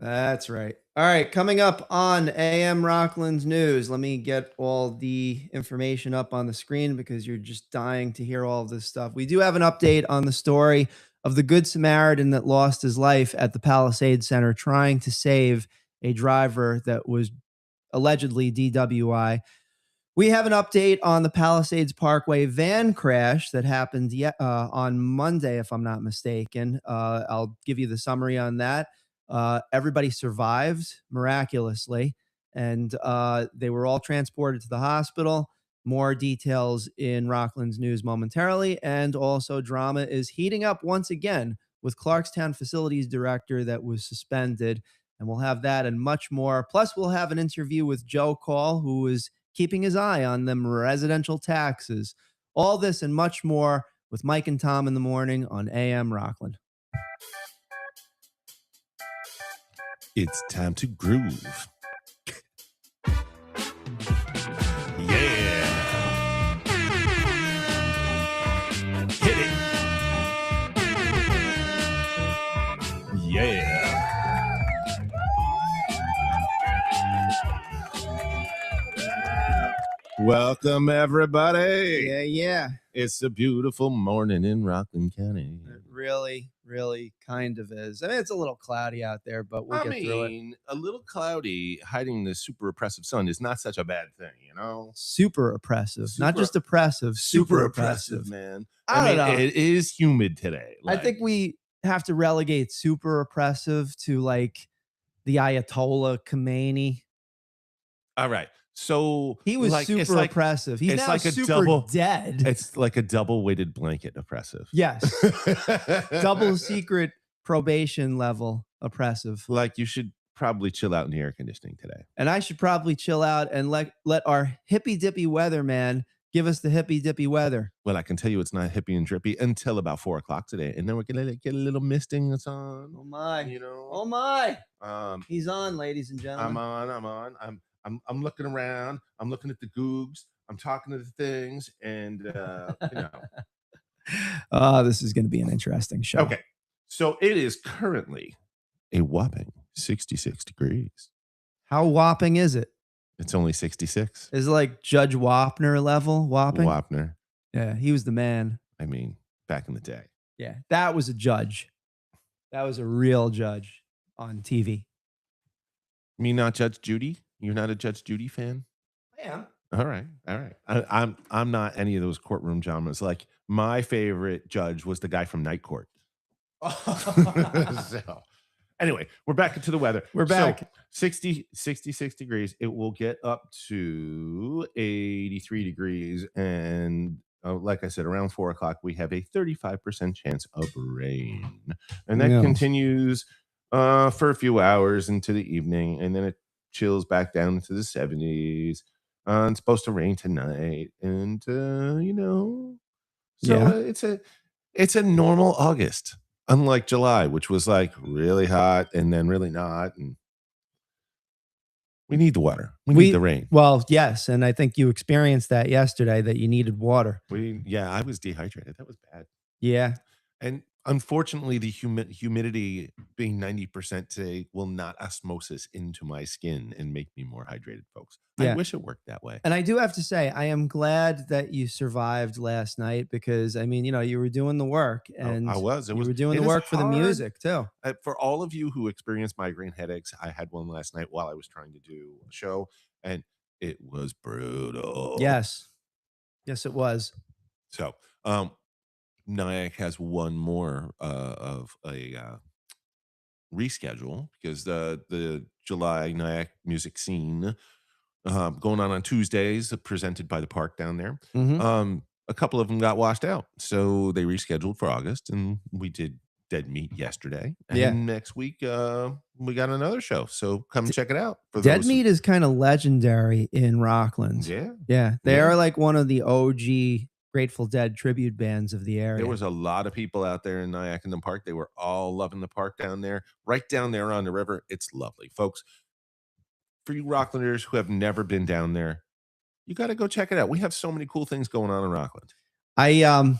That's right. All right, coming up on AM Rockland's news. Let me get all the information up on the screen because you're just dying to hear all of this stuff. We do have an update on the story of the Good Samaritan that lost his life at the Palisades Center trying to save a driver that was allegedly DWI. We have an update on the Palisades Parkway van crash that happened on Monday, if I'm not mistaken. I'll give you the summary on that. Everybody survived miraculously, and they were all transported to the hospital. More details in Rockland's news momentarily. And also, drama is heating up once again with Clarkstown Facilities Director that was suspended. And we'll have that and much more. Plus, we'll have an interview with Joe Call, who is keeping his eye on them residential taxes. All this and much more with Mike and Tom in the morning on AM Rockland. It's time to groove. Yeah. Hit it. Yeah. Welcome, everybody. Yeah. It's a beautiful morning in Rockland County. It really kind of is. I mean, it's a little cloudy out there, but we'll get through it. A little cloudy hiding the super oppressive sun is not such a bad thing, you know? Super oppressive. Not just oppressive, super oppressive, man. I mean, it is humid today. I think we have to relegate super oppressive to like the Ayatollah Khomeini. All right. So he was super oppressive. He's now super dead. It's like a double weighted blanket oppressive. Yes. Double secret probation level oppressive. Like you should probably chill out in the air conditioning today. And I should probably chill out and let our hippy dippy weatherman give us the hippy dippy weather. Well, I can tell you it's not hippy and drippy until about 4 o'clock today. And then we're going to get a little misting that's on. Oh my. You know. Oh my. He's on, ladies and gentlemen. I'm on. I'm looking around. I'm looking at the googs. I'm talking to the things, and you know. This is going to be an interesting show. Okay, so it is currently a whopping 66 degrees. How whopping is it? It's only 66. Is it like Judge Wapner level whopping? Wapner. Yeah, he was the man. I mean, back in the day. Yeah, that was a judge. That was a real judge on TV. Me not Judge Judy? You're not a Judge Judy fan? I am. All right. I'm not any of those courtroom genres. Like my favorite judge was the guy from Night Court. So anyway, we're back into the weather. We're back. So 66 degrees. It will get up to 83 degrees. And like I said, around 4 o'clock, we have a 35% chance of rain. And that continues for a few hours into the evening. And then it chills back down into the 70s. It's supposed to rain tonight, and you know, so it's a normal August, unlike July, which was like really hot and then really not. And we need the water. We need the rain. Well, yes, and I think you experienced that yesterday that you needed water. I was dehydrated. That was bad. Yeah, and unfortunately, the humidity being 90% today will not osmosis into my skin and make me more hydrated, folks. I wish it worked that way. And I do have to say, I am glad that you survived last night because, I mean, you know, you were doing the work. And I was. You were doing the work for the music, too. For all of you who experienced migraine headaches, I had one last night while I was trying to do a show, and it was brutal. Yes. Yes, it was. So, Nyack has one more of a reschedule because the July Nyack music scene going on Tuesdays, presented by the park down there. Mm-hmm. A couple of them got washed out, so they rescheduled for August, and we did Dead Meat yesterday. And next week we got another show, so come check it out. Dead Meat is kind of legendary in Rockland. Yeah, they are like one of the OG Grateful Dead tribute bands of the area. There was a lot of people out there in Nyack in the park. They were all loving the park down there, right down there on the river. It's lovely, folks. For you Rocklanders who have never been down there, you got to go check it out. We have so many cool things going on in Rockland. I'm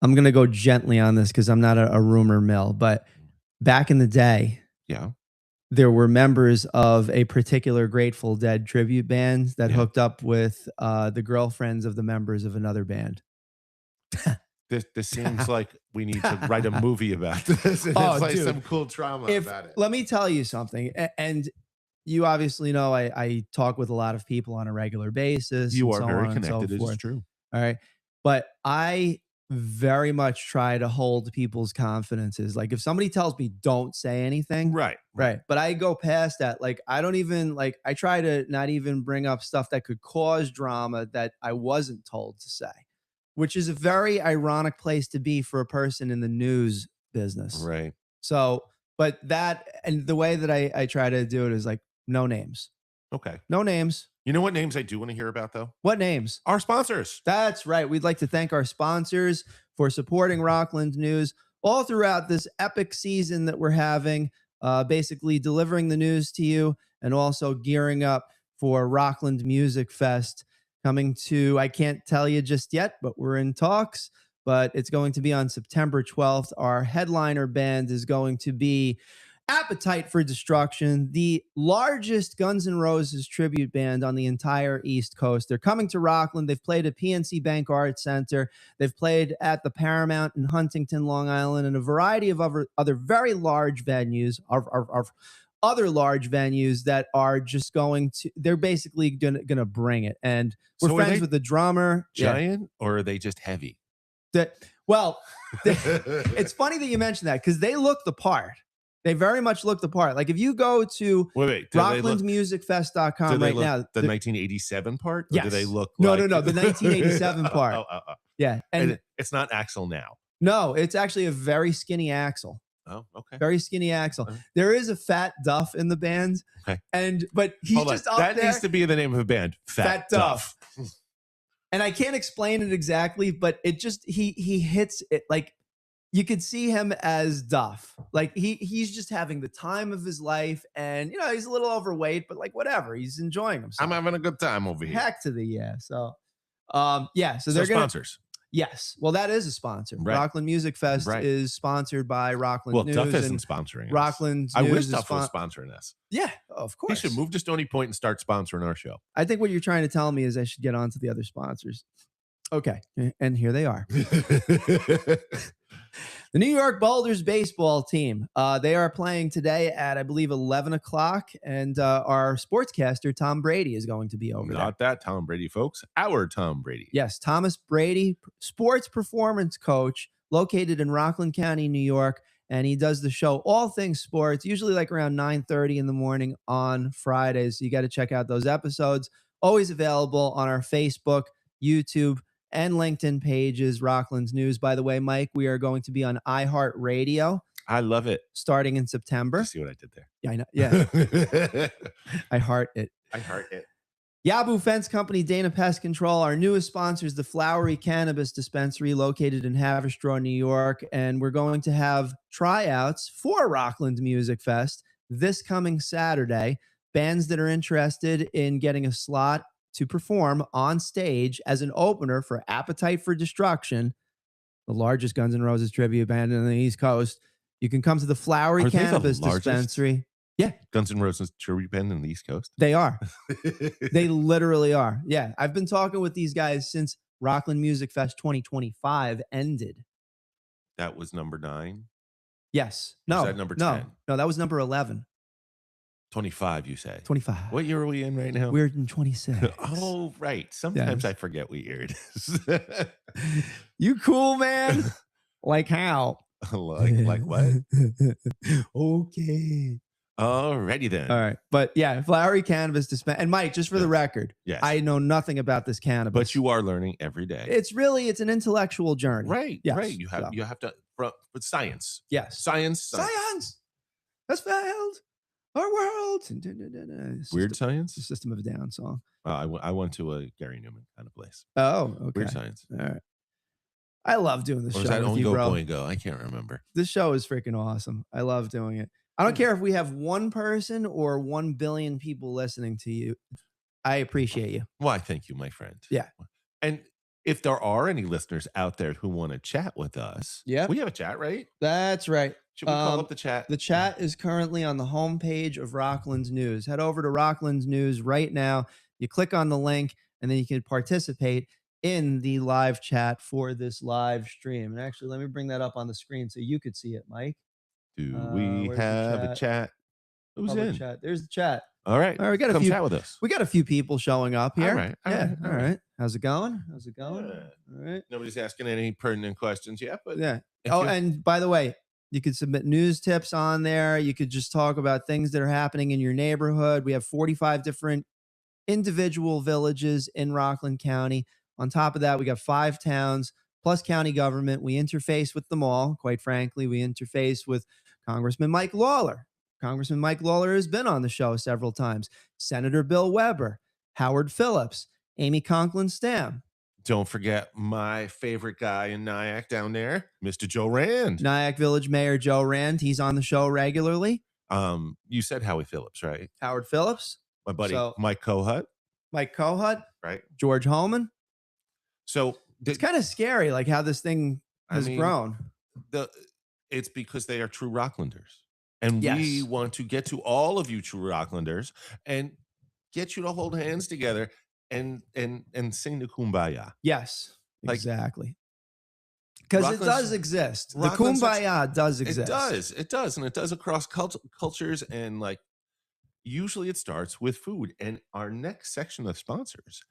going to go gently on this because I'm not a rumor mill, but back in the day, there were members of a particular Grateful Dead tribute band that Yeah. hooked up with the girlfriends of the members of another band. This seems like we need to write a movie about this. And Oh, it's like dude. some cool trauma about it. Let me tell you something, and you obviously know I talk with a lot of people on a regular basis. You and are so very on and so connected. It is forth. true. All right. But I very much try to hold people's confidences. Like if somebody tells me don't say anything, Right. right. But I go past that. Like I don't even like I try to not even bring up stuff that could cause drama that I wasn't told to say, which is a very ironic place to be for a person in the news business. Right. So, but that and the way that I try to do it is like no names. Okay. No names. You know what names I do want to hear about, though? What names? Our sponsors. That's right. We'd like to thank our sponsors for supporting Rockland News all throughout this epic season that we're having, basically delivering the news to you and also gearing up for Rockland Music Fest coming to, I can't tell you just yet, but we're in talks, but it's going to be on September 12th. Our headliner band is going to be Appetite for Destruction, the largest Guns N' Roses tribute band on the entire East Coast. They're coming to Rockland. They've played at PNC Bank Arts Center. They've played at the Paramount in Huntington, Long Island, and a variety of other very large venues, other large venues that are just going to, they're basically gonna bring it. And we're So friends with the drummer. Giant, or are they just heavy? Well, it's funny that you mentioned that because they look the part. They very much look the part. Like if you go to rocklandmusicfest.com right now. The 1987 part? Or yes. do they look no, like... the 1987 part. Yeah. And it's not Axl now. No, it's actually a very skinny Axl. Oh, okay. Very skinny Axl. There is a Fat Duff in the band. Okay. But he's just up that there. needs to be the name of a band. Fat Duff. And I can't explain it exactly, but it just he hits it like you could see him as Duff. Like he's just having the time of his life, and he's a little overweight, but like whatever, he's enjoying himself. I'm having a good time over here. Heck to the yeah. So so they're sponsors. Yes. Well, that is a sponsor. Right. Rockland Music Fest is sponsored by Rockland News. Well, Duff isn't sponsoring us. Rockland I News wish Duff was sponsoring us. Yeah, of course. He should move to Stony Point and start sponsoring our show. I think what you're trying to tell me is I should get on to the other sponsors. Okay. And here they are. The New York Boulders baseball team. They are playing today at, I believe, 11 o'clock. And our sportscaster, Tom Brady, is going to be over there. Not that Tom Brady, folks. Our Tom Brady. Yes, Thomas Brady, sports performance coach, located in Rockland County, New York. And he does the show All Things Sports, usually like around 9:30 in the morning on Fridays. So you got to check out those episodes. Always available on our Facebook, YouTube, and LinkedIn pages, Rockland's News. By the way, Mike, we are going to be on iHeartRadio. I love it. Starting in September. You see what I did there? Yeah, I know. Yeah. I heart it. I heart it. Yabu Fence Company, Dana Pest Control. Our newest sponsor is the Flowery Cannabis Dispensary located in Haverstraw, New York. And we're going to have tryouts for Rockland Music Fest this coming Saturday. Bands that are interested in getting a slot to perform on stage as an opener for Appetite for Destruction, the largest Guns N' Roses tribute band in the East Coast. You can come to the Flowery Cannabis Dispensary. Yeah. Guns N' Roses tribute band in the East Coast? They are. They literally are. Yeah. I've been talking with these guys since Rockland Music Fest 2025 ended. That was number 9? Yes. No. Was that number 10? No, that was number 11. 25, you say? 25. What year are we in right now? We're in 26. Oh, right. Sometimes I forget what year it is. You cool, man? Like how? like what? Okay. Alrighty then. All right. But yeah, Flowery Cannabis Dispense. And Mike, just for the record, yes. I know nothing about this cannabis. But you are learning every day. It's an intellectual journey. Right. Yes. Right. You have to with science. Yes. Science has failed our world. Weird Science? The System of a Down song. I went to a Gary Newman kind of place. Oh, okay. Weird Science. All right. I love doing this show. Or is that with you, bro. Boingo? I can't remember. This show is freaking awesome. I love doing it. I don't care if we have one person or 1 billion people listening to you. I appreciate you. Why, thank you, my friend. Yeah. And if there are any listeners out there who want to chat with us, Yep. we have a chat, right? That's right. Should we call up the chat? The chat is currently on the homepage of Rockland's News. Head over to Rockland's News right now. You click on the link, and then you can participate in the live chat for this live stream. And actually, let me bring that up on the screen so you could see it, Mike. Do we where's the have a chat? Who's Public in? chat. There's the chat. All right. All right, we got a Come few. chat with us. We got a few people showing up here. All right. All right. How's it going? How's it going? Good. All right. Nobody's asking any pertinent questions yet, but Yeah. if Oh, you- and by the way, you could submit news tips on there. You could just talk about things that are happening in your neighborhood. We have 45 different individual villages in Rockland County. On top of that, we got 5 towns plus county government. We interface with them all. Quite frankly, we interface with Congressman Mike Lawler. Congressman Mike Lawler has been on the show several times. Senator Bill Weber, Howard Phillips, Amy Conklin Stam. don't forget my favorite guy in Nyack down there, Mr. Joe Rand. Nyack Village Mayor Joe Rand. He's on the show regularly. You said Howie Phillips, right? Howard Phillips. My buddy So- Mike Kohut, Mike Kohut. right? George Holman. So It's kind of scary, like how this thing has grown. It's because they are true Rocklanders. And we Yes. want to get to all of you true Rocklanders and get you to hold hands together and sing the Kumbaya. Yes, Like, exactly. Because it Rockland's- does exist. The Rockland's such- Kumbaya does exist. It does. And it does across cultures. And like, usually it starts with food. And our next section of sponsors,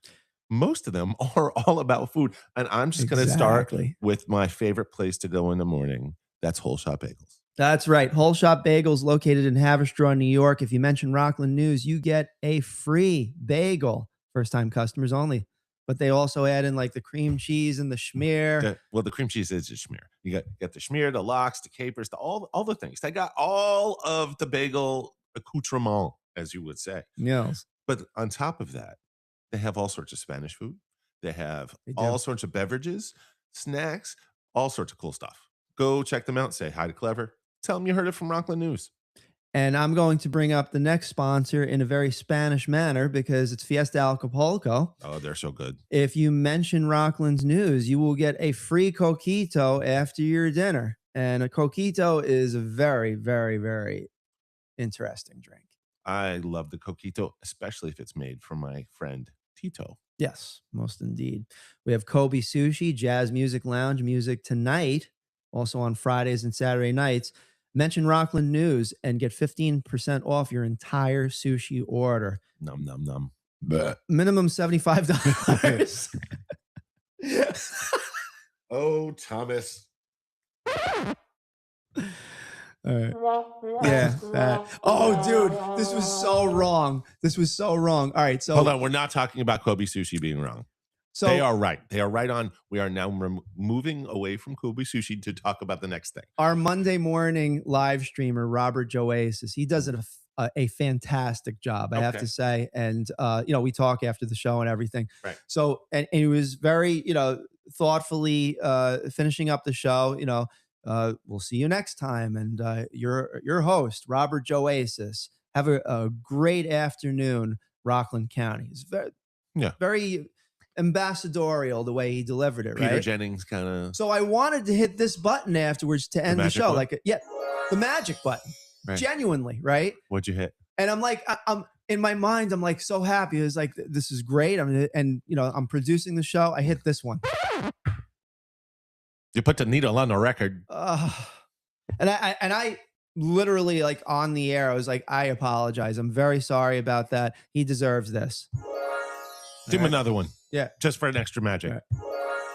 most of them are all about food. And I'm just going to start Exactly. with my favorite place to go in the morning. That's Whole Shop Bagels. That's right. Whole Shop Bagels, located in Haverstraw, New York. If you mention Rockland News, you get a free bagel. First-time customers only. But they also add in like the cream cheese and the schmear. The cream cheese is a schmear. You got the schmear, the lox, the capers, all the things. They got all of the bagel accoutrement, as you would say. Yes. But on top of that, they have all sorts of Spanish food. They have They do. all sorts of beverages, snacks, all sorts of cool stuff. Go check them out. Say hi to Clever. Tell them you heard it from Rockland News. And I'm going to bring up the next sponsor in a very Spanish manner because it's Fiesta Acapulco. Oh, they're so good. If you mention Rockland's News, you will get a free coquito after your dinner. And a coquito is a very, very, very interesting drink. I love the coquito, especially if it's made from my friend Tito. Yes, most indeed. We have Kobe Sushi, Jazz Music Lounge, music tonight, also on Fridays and Saturday nights. Mention Rockland News and get 15% off your entire sushi order. Num, num, num. Minimum $75. Oh, Thomas. All right. Yeah. Oh, dude, this was so wrong. This was so wrong. All right. So Hold on. We're not talking about Kobe Sushi being wrong. So they are right. They are right on. We are now moving away from Kobe Sushi to talk about the next thing. Our Monday morning live streamer, Robert Jowaiszas, he does a fantastic job, I have to say. And, we talk after the show and everything. Right. So, and he was very, thoughtfully finishing up the show, we'll see you next time. And your host, Robert Jowaiszas, have a great afternoon, Rockland County. It's very ambassadorial the way he delivered it, Peter right? Jennings kind of. So I wanted to hit this button afterwards to end the show. button? The magic button. Right. Genuinely, right? What'd you hit? And I'm like, I'm in my mind, I'm like so happy. It's like, this is great. I'm producing the show. I hit this one. You put the needle on the record. And I literally, like, on the air, I was like, I apologize. I'm very sorry about that. He deserves this. Give him another one. Yeah. Just for an extra magic. All right.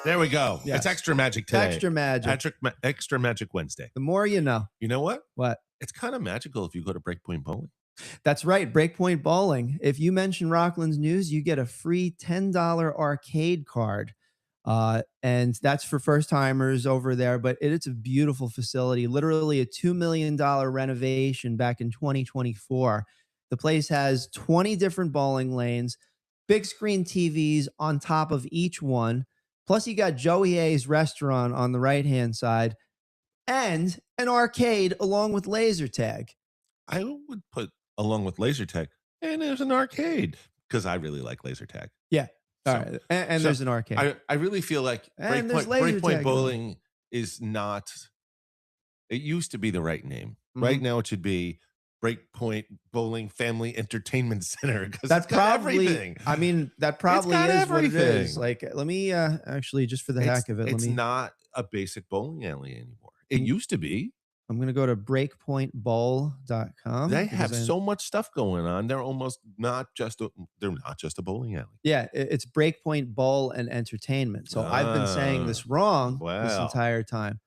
There we go. Yes. It's extra magic today. Extra magic. Extra magic Wednesday. The more you know. You know what? What? It's kind of magical if you go to Breakpoint Bowling. That's right. Breakpoint Bowling. If you mention Rockland's News, you get a free $10 arcade card. And that's for first timers over there, but it's a beautiful facility, literally a $2 million renovation back in 2024. The place has 20 different bowling lanes, big screen TVs on top of each one. Plus you got Joey A's restaurant on the right-hand side and an arcade along with laser tag. I would put along with laser tag, and there's an arcade because I really like laser tag. Yeah. All So, right. And so there's an arcade. I really feel like And there's laser Breakpoint tag Bowling is not. It used to be the right name. Right Mhm. now, it should be Breakpoint Bowling Family Entertainment Center because it's That got probably, everything. I mean, that It's probably got is what it is. everything. Like, let me actually, just for the heck of it, let It's me, not a basic bowling alley anymore. It I'm, used to be. I'm going to go to breakpointbowl.com They have because so much stuff going on. They're almost not just a. They're not just a bowling alley. yeah, it's Breakpoint Bowl and Entertainment. So I've been saying this Ah, wrong this well, entire time.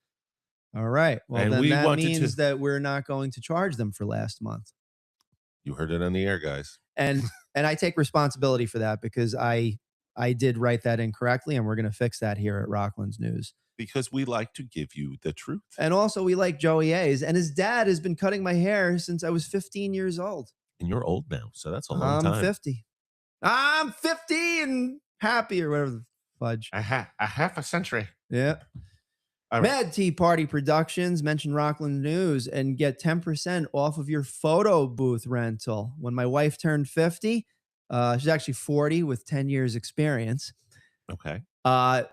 All right. Well, and then we that wanted to. means that we're not going to charge them for last month. You heard it on the air, guys. And I take responsibility for that because I did write that incorrectly, and we're going to fix that here at Rockland's News. Because we like to give you the truth. And also, we like Jowaiszas, and his dad has been cutting my hair since I was 15 years old. And you're old now, so that's a long time. 50. I'm 50 and happy, or whatever the fudge. A half a century. Yeah. All right. Mad Tea Party Productions, mention Rockland News and get 10% off of your photo booth rental. When my wife turned 50, she's actually 40 with 10 years experience. Okay.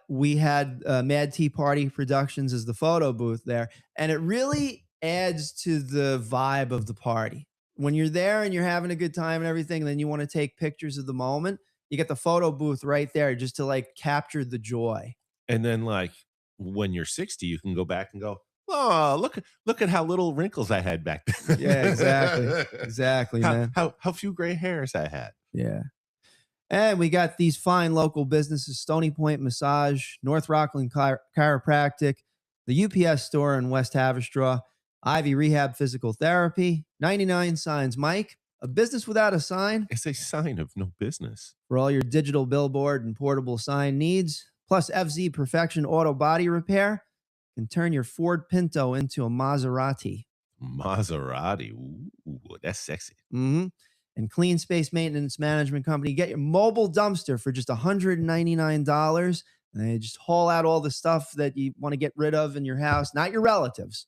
We had Mad Tea Party Productions as the photo booth there, and it really adds to the vibe of the party. When you're there and you're having a good time and everything, and then you want to take pictures of the moment, you get the photo booth right there just to like capture the joy. And then, like, when you're 60, you can go back and go, oh, look at how little wrinkles I had back then. Yeah, exactly, man. How few gray hairs I had. Yeah. And we got these fine local businesses: Stony Point Massage, North Rockland Chiropractic, the UPS store in West Haverstraw, Ivy Rehab Physical Therapy, 99 Signs Mike, a business without a sign It's a sign of no business. for all your digital billboard and portable sign needs, plus FZ Perfection Auto Body Repair can turn your Ford Pinto into a Maserati. Maserati. Ooh, that's sexy. Mm-hmm. And Clean Space Maintenance Management Company. Get your mobile dumpster for just $199. And they just haul out all the stuff that you want to get rid of in your house. Not your relatives.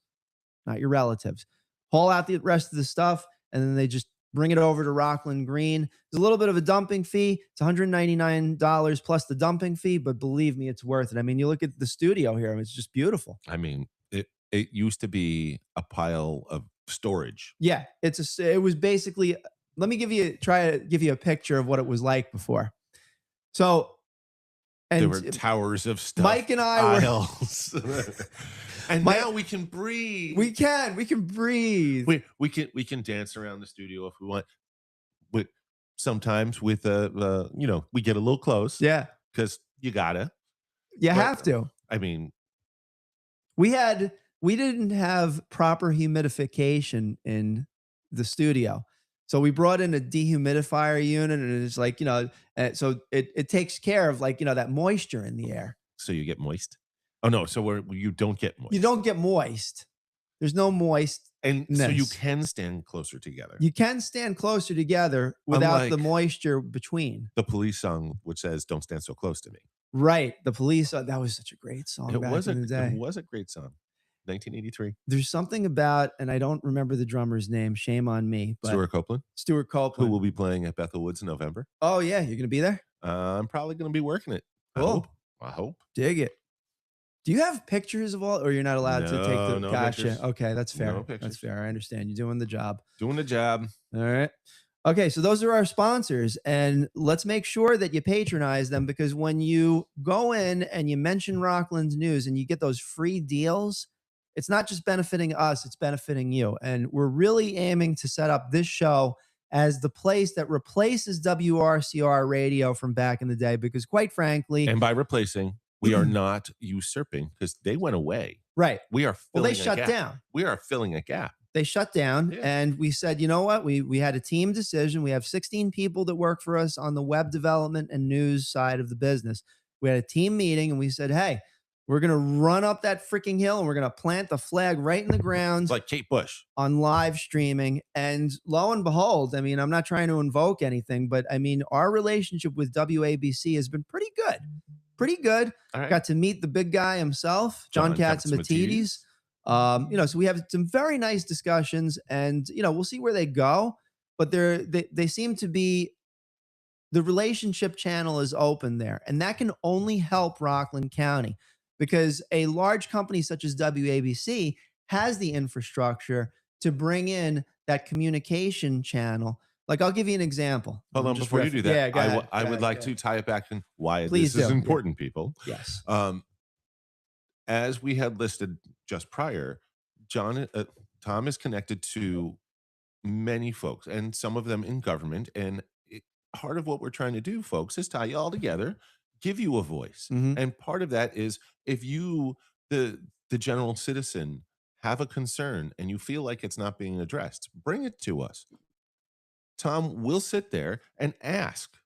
Not your relatives. Haul out the rest of the stuff, and then they just bring it over to Rockland Green. There's a little bit of a dumping fee. It's $199 plus the dumping fee, but believe me, it's worth it. I mean, you look at the studio here, it's just beautiful. I mean, it used to be a pile of storage. Yeah, it was basically, let me try to give you a picture of what it was like before. So, and There were towers of stuff. Mike and I were, and now we can breathe. We can breathe. We can dance around the studio if we want. But sometimes with we get a little close. Yeah, because you gotta. You have to. I mean, we didn't have proper humidification in the studio. So we brought in a dehumidifier unit, and it's like, so it takes care of, like, that moisture in the air. So you get moist. Oh no, so you don't get moist. You don't get moist. There's no moist. And so you can stand closer together. You can stand closer together without the moisture between. The Police song, which says "Don't stand so close to me." Right. The Police. That was such a great song. It was a great song. 1983. There's something about, and I don't remember the drummer's name. Shame on me. But Stuart Copeland. Who will be playing at Bethel Woods in November. Oh yeah, you're gonna be there. I'm probably gonna be working it. Cool. I hope. Dig it. Do you have pictures of all, or you're not allowed to take the? No Gotcha. pictures. Okay, that's fair. No pictures. That's fair. I understand. You're doing the job. Doing the job. All right. Okay, so those are our sponsors, and let's make sure that you patronize them, because when you go in and you mention Rockland's News and you get those free deals, it's not just benefiting us, it's benefiting you. And we're really aiming to set up this show as the place that replaces WRCR radio from back in the day, because quite frankly, and by replacing, we are not usurping, because they went away. Right. We are filling they shut down. We are filling a gap. They shut down, and we said, you know what? We had a team decision. We have 16 people that work for us on the web development and news side of the business. We had a team meeting, and we said, hey, we're going to run up that freaking hill, and we're going to plant the flag right in the ground. It's like Kate Bush. On live streaming. And lo and behold, I mean, I'm not trying to invoke anything, but I mean, our relationship with WABC has been pretty good. Pretty good. Right. Got to meet the big guy himself, John Katsimatidis. So we have some very nice discussions, and we'll see where they go, but they seem to be The relationship channel is open there, and that can only help Rockland County because a large company such as WABC has the infrastructure to bring in that communication channel. Like, I'll give you an example. Hold I'm on, just before you do that, Yeah, go ahead. I Go would ahead. like Go to ahead. tie it back in why Please this is do. Yeah. important, people. Yes. As we had listed just prior, Tom is connected to many folks, and some of them in government. And part of what we're trying to do, folks, is tie you all together, give you a voice. Hmm. And part of that is if you, the general citizen, have a concern and you feel like it's not being addressed, bring it to us. Tom will sit there and ask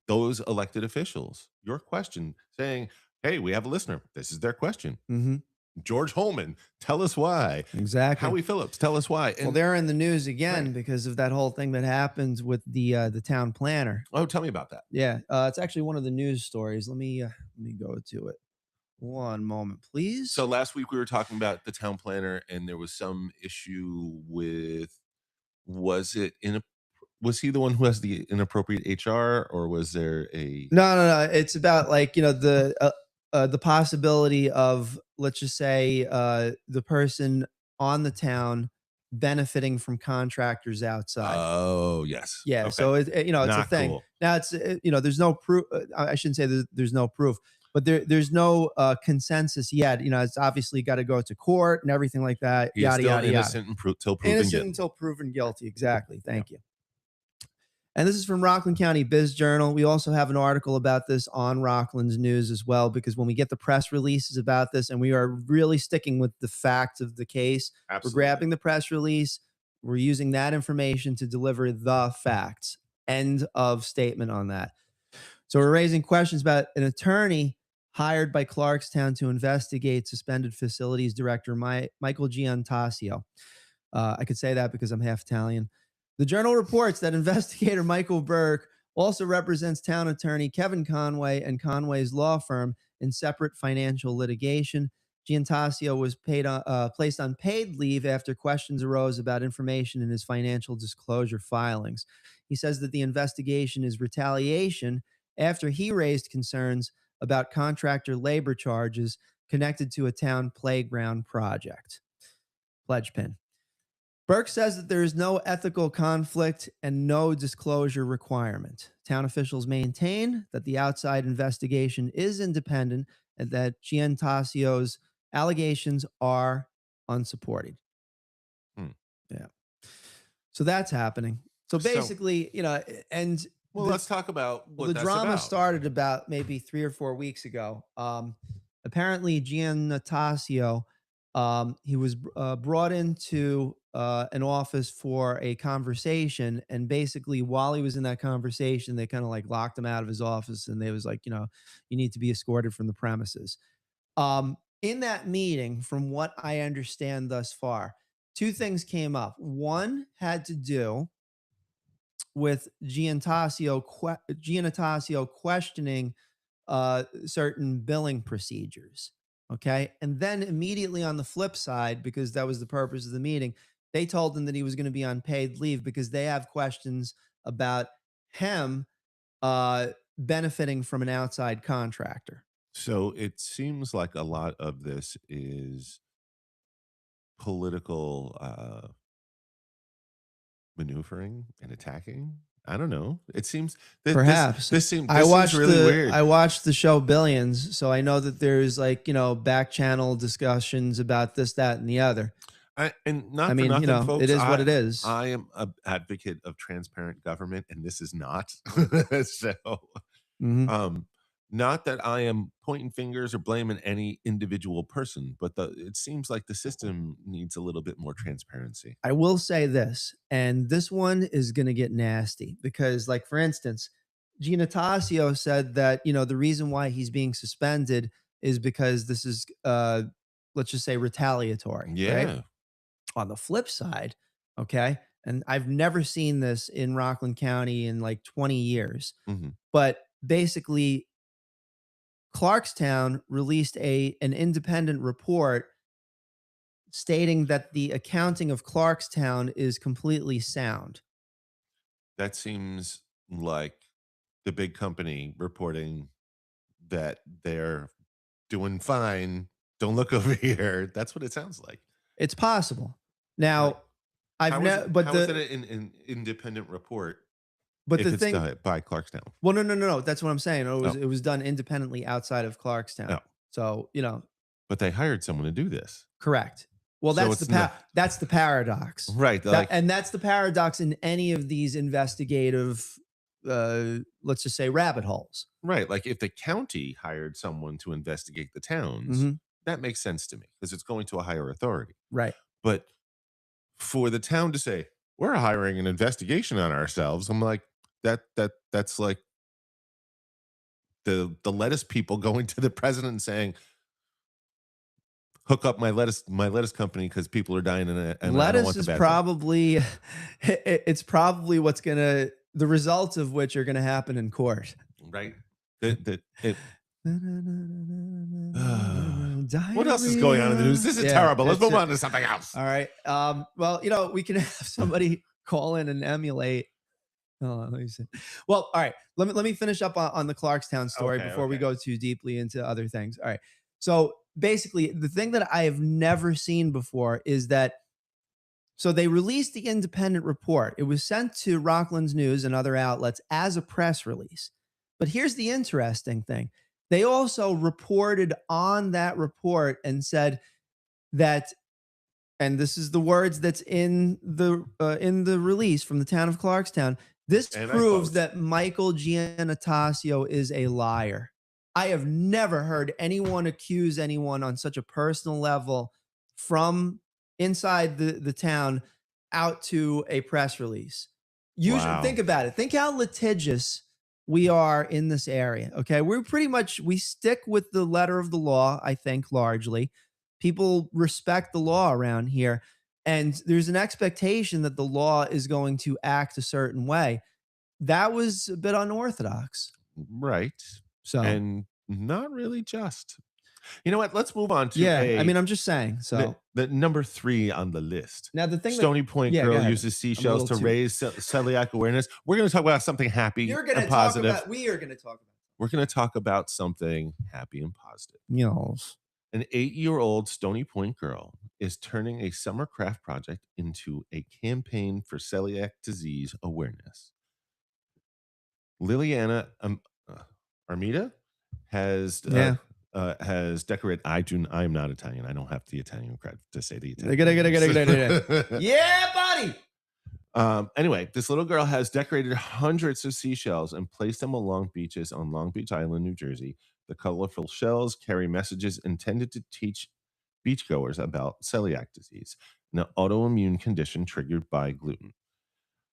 those elected officials your question, saying, "Hey, we have a listener. This is their question." Hmm. George Holman, tell us why. Exactly. Howie Phillips, tell us why. Well, And they're in the news again right. because of that whole thing that happened with the town planner. Oh, tell me about that. Yeah, it's actually one of the news stories. Let me go to it. One moment, please. So last week we were talking about the town planner, and there was some issue with, was it in a, was he the one who has the inappropriate HR, or was there a, No, no, no. It's about, like, the possibility of, let's just say, the person on the town benefiting from contractors outside. oh yes, Yeah, okay, so it's a not thing. cool. Now it's there's no proof. I shouldn't say there's no proof, but there's no consensus yet. It's obviously got to go to court and everything like that. He is Yada still yada yada. innocent until proven Innocent guilty. until proven guilty. Exactly. Yeah. Thank you. And this is from Rockland County Biz Journal. We also have an article about this on Rockland's News as well, because when we get the press releases about this, and we are really sticking with the facts of the case, we're Absolutely. grabbing the press release, we're using that information to deliver the facts. End of statement on that. So we're raising questions about an attorney hired by Clarkstown to investigate suspended facilities director Michael Giantasio. I could say that because I'm half Italian. The Journal reports that investigator Michael Burke also represents town attorney Kevin Conway and Conway's law firm in separate financial litigation. Giantasio was placed on paid leave after questions arose about information in his financial disclosure filings. He says that the investigation is retaliation after he raised concerns about contractor labor charges connected to a town playground project. Pledge pin. Burke says that there is no ethical conflict and no disclosure requirement. Town officials maintain that the outside investigation is independent and that Giantasio's allegations are unsupported. Hmm. Yeah. So that's happening. So So, basically, and well, let's talk about what the that's drama about. started about maybe 3 or 4 weeks ago. Apparently, Giannatasio, he was brought into an office for a conversation, and basically, while he was in that conversation, they kind of like locked him out of his office, and they was like, you need to be escorted from the premises. In that meeting, from what I understand thus far, two things came up. One had to do with Giannatasio questioning certain billing procedures. Okay. And then immediately on the flip side, because that was the purpose of the meeting, they told him that he was going to be on paid leave because they have questions about him benefiting from an outside contractor. So it seems like a lot of this is political maneuvering and attacking. I don't know. It seems that Perhaps. this seems I watched really weird. I watched the show Billions, so I know that there's, like, back channel discussions about this, that, and the other. And not I for mean, nothing, it folks. is what it is. I am an advocate of transparent government, and this is not. So, Mhm. um, not that I am pointing fingers or blaming any individual person, but it seems like the system needs a little bit more transparency. I will say this, and this one is going to get nasty because, like, for instance, Giannatasio said that, the reason why he's being suspended is because this is, let's just say, retaliatory, right? Yeah. On the flip side, okay, and I've never seen this in Rockland County in like 20 years, Mhm. but basically, Clarkstown released an independent report stating that the accounting of Clarkstown is completely sound. That seems like the big company reporting that they're doing fine. Don't look over here. That's what it sounds like. It's possible. Like, Now, I've how is never, it, but how is it an independent report if it's thing, done by Clarkstown? well, no. That's what I'm saying. Oh, It was done independently outside of Clarkstown. no. So, But they hired someone to do this. correct. Well, So that's the paradox. right. Like, And that's the paradox in any of these investigative, let's just say, rabbit holes. right. Like if the county hired someone to investigate the towns, Mhm. that makes sense to me because it's going to a higher authority. Right. But for the town to say, we're hiring an investigation on ourselves, I'm like, that's like the lettuce people going to the president and saying, hook up my lettuce company because people are dying and I don't Lettuce want the is bad thing. probably, it's probably the results of which are gonna happen in court. Right. What else is going on in the news? This is Yeah, terrible. Let's it's move on to something else. all right. Well, we can have somebody call in and emulate. Oh, let me see. Well, all right. Let me finish up on the Clarkstown story Okay, before we okay. go too deeply into other things. All right. So basically, the thing that I have never seen before is that, so they released the independent report. It was sent to Rockland's News and other outlets as a press release. But here's the interesting thing. They also reported on that report and said that, and this is the words that's in the release from the town of Clarkstown. This And I proves quote, that Michael Giannatasio is a liar. I have never heard anyone accuse anyone on such a personal level from inside the town out to a press release. Usually, wow. think about it. Think how litigious we are in this area. Okay. We stick with the letter of the law, I think, largely. People respect the law around here. And there's an expectation that the law is going to act a certain way. That was a bit unorthodox. Right. So, And not really just. You know what? Let's move on to yeah, I mean, I'm just saying. So, the number 3 on the list. now the thing that, Stony Point yeah, go girl ahead. uses I'm a seashells little to too, raise celiac awareness. We're going to talk about something happy you're going to and talk positive. about, we are going to talk about, We're going to talk about something happy and positive. Yes. An 8-year-old Stony Point girl is turning a summer craft project into a campaign for celiac disease awareness. Liliana Armida has Yeah. decorated. I am not Italian. I don't have the Italian cred to say the Italian. Yeah, buddy. Anyway, this little girl has decorated hundreds of seashells and placed them along beaches on Long Beach Island, New Jersey. The colorful shells carry messages intended to teach beachgoers about celiac disease, an autoimmune condition triggered by gluten.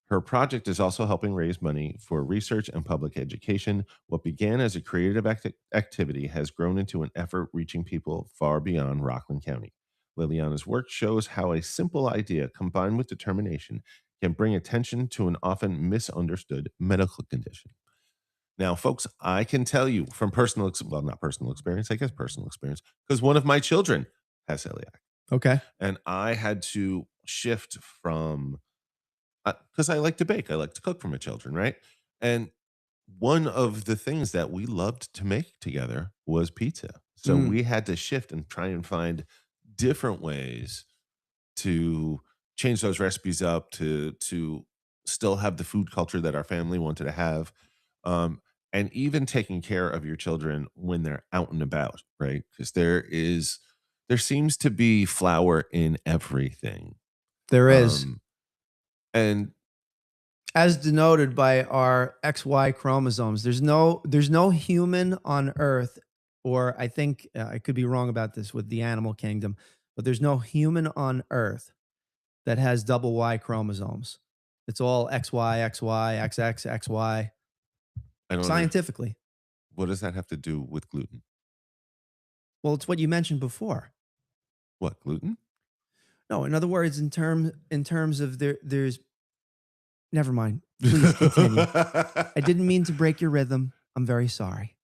Her project is also helping raise money for research and public education. What began as a creative activity has grown into an effort reaching people far beyond Rockland County. Liliana's work shows how a simple idea combined with determination can bring attention to an often misunderstood medical condition. Now, folks, I can tell you from not personal experience, I guess personal experience, because one of my children has celiac. Okay. And I had to shift from, because I like to bake, I like to cook for my children, right? And one of the things that we loved to make together was pizza. So we had to shift and try and find different ways to change those recipes up to still have the food culture that our family wanted to have. And even taking care of your children when they're out and about, right? Because there seems to be flour in everything. There is. And As denoted by our XY chromosomes, there's no human on Earth, or I think I could be wrong about this with the animal kingdom, but there's no human on Earth that has double Y chromosomes. It's all XY, XY, XX, XY. I don't know. Scientifically. What does that have to do with gluten? Well, it's what you mentioned before. What, gluten? No, in other words, in terms of there's, never mind. Please continue. I didn't mean to break your rhythm. I'm very sorry.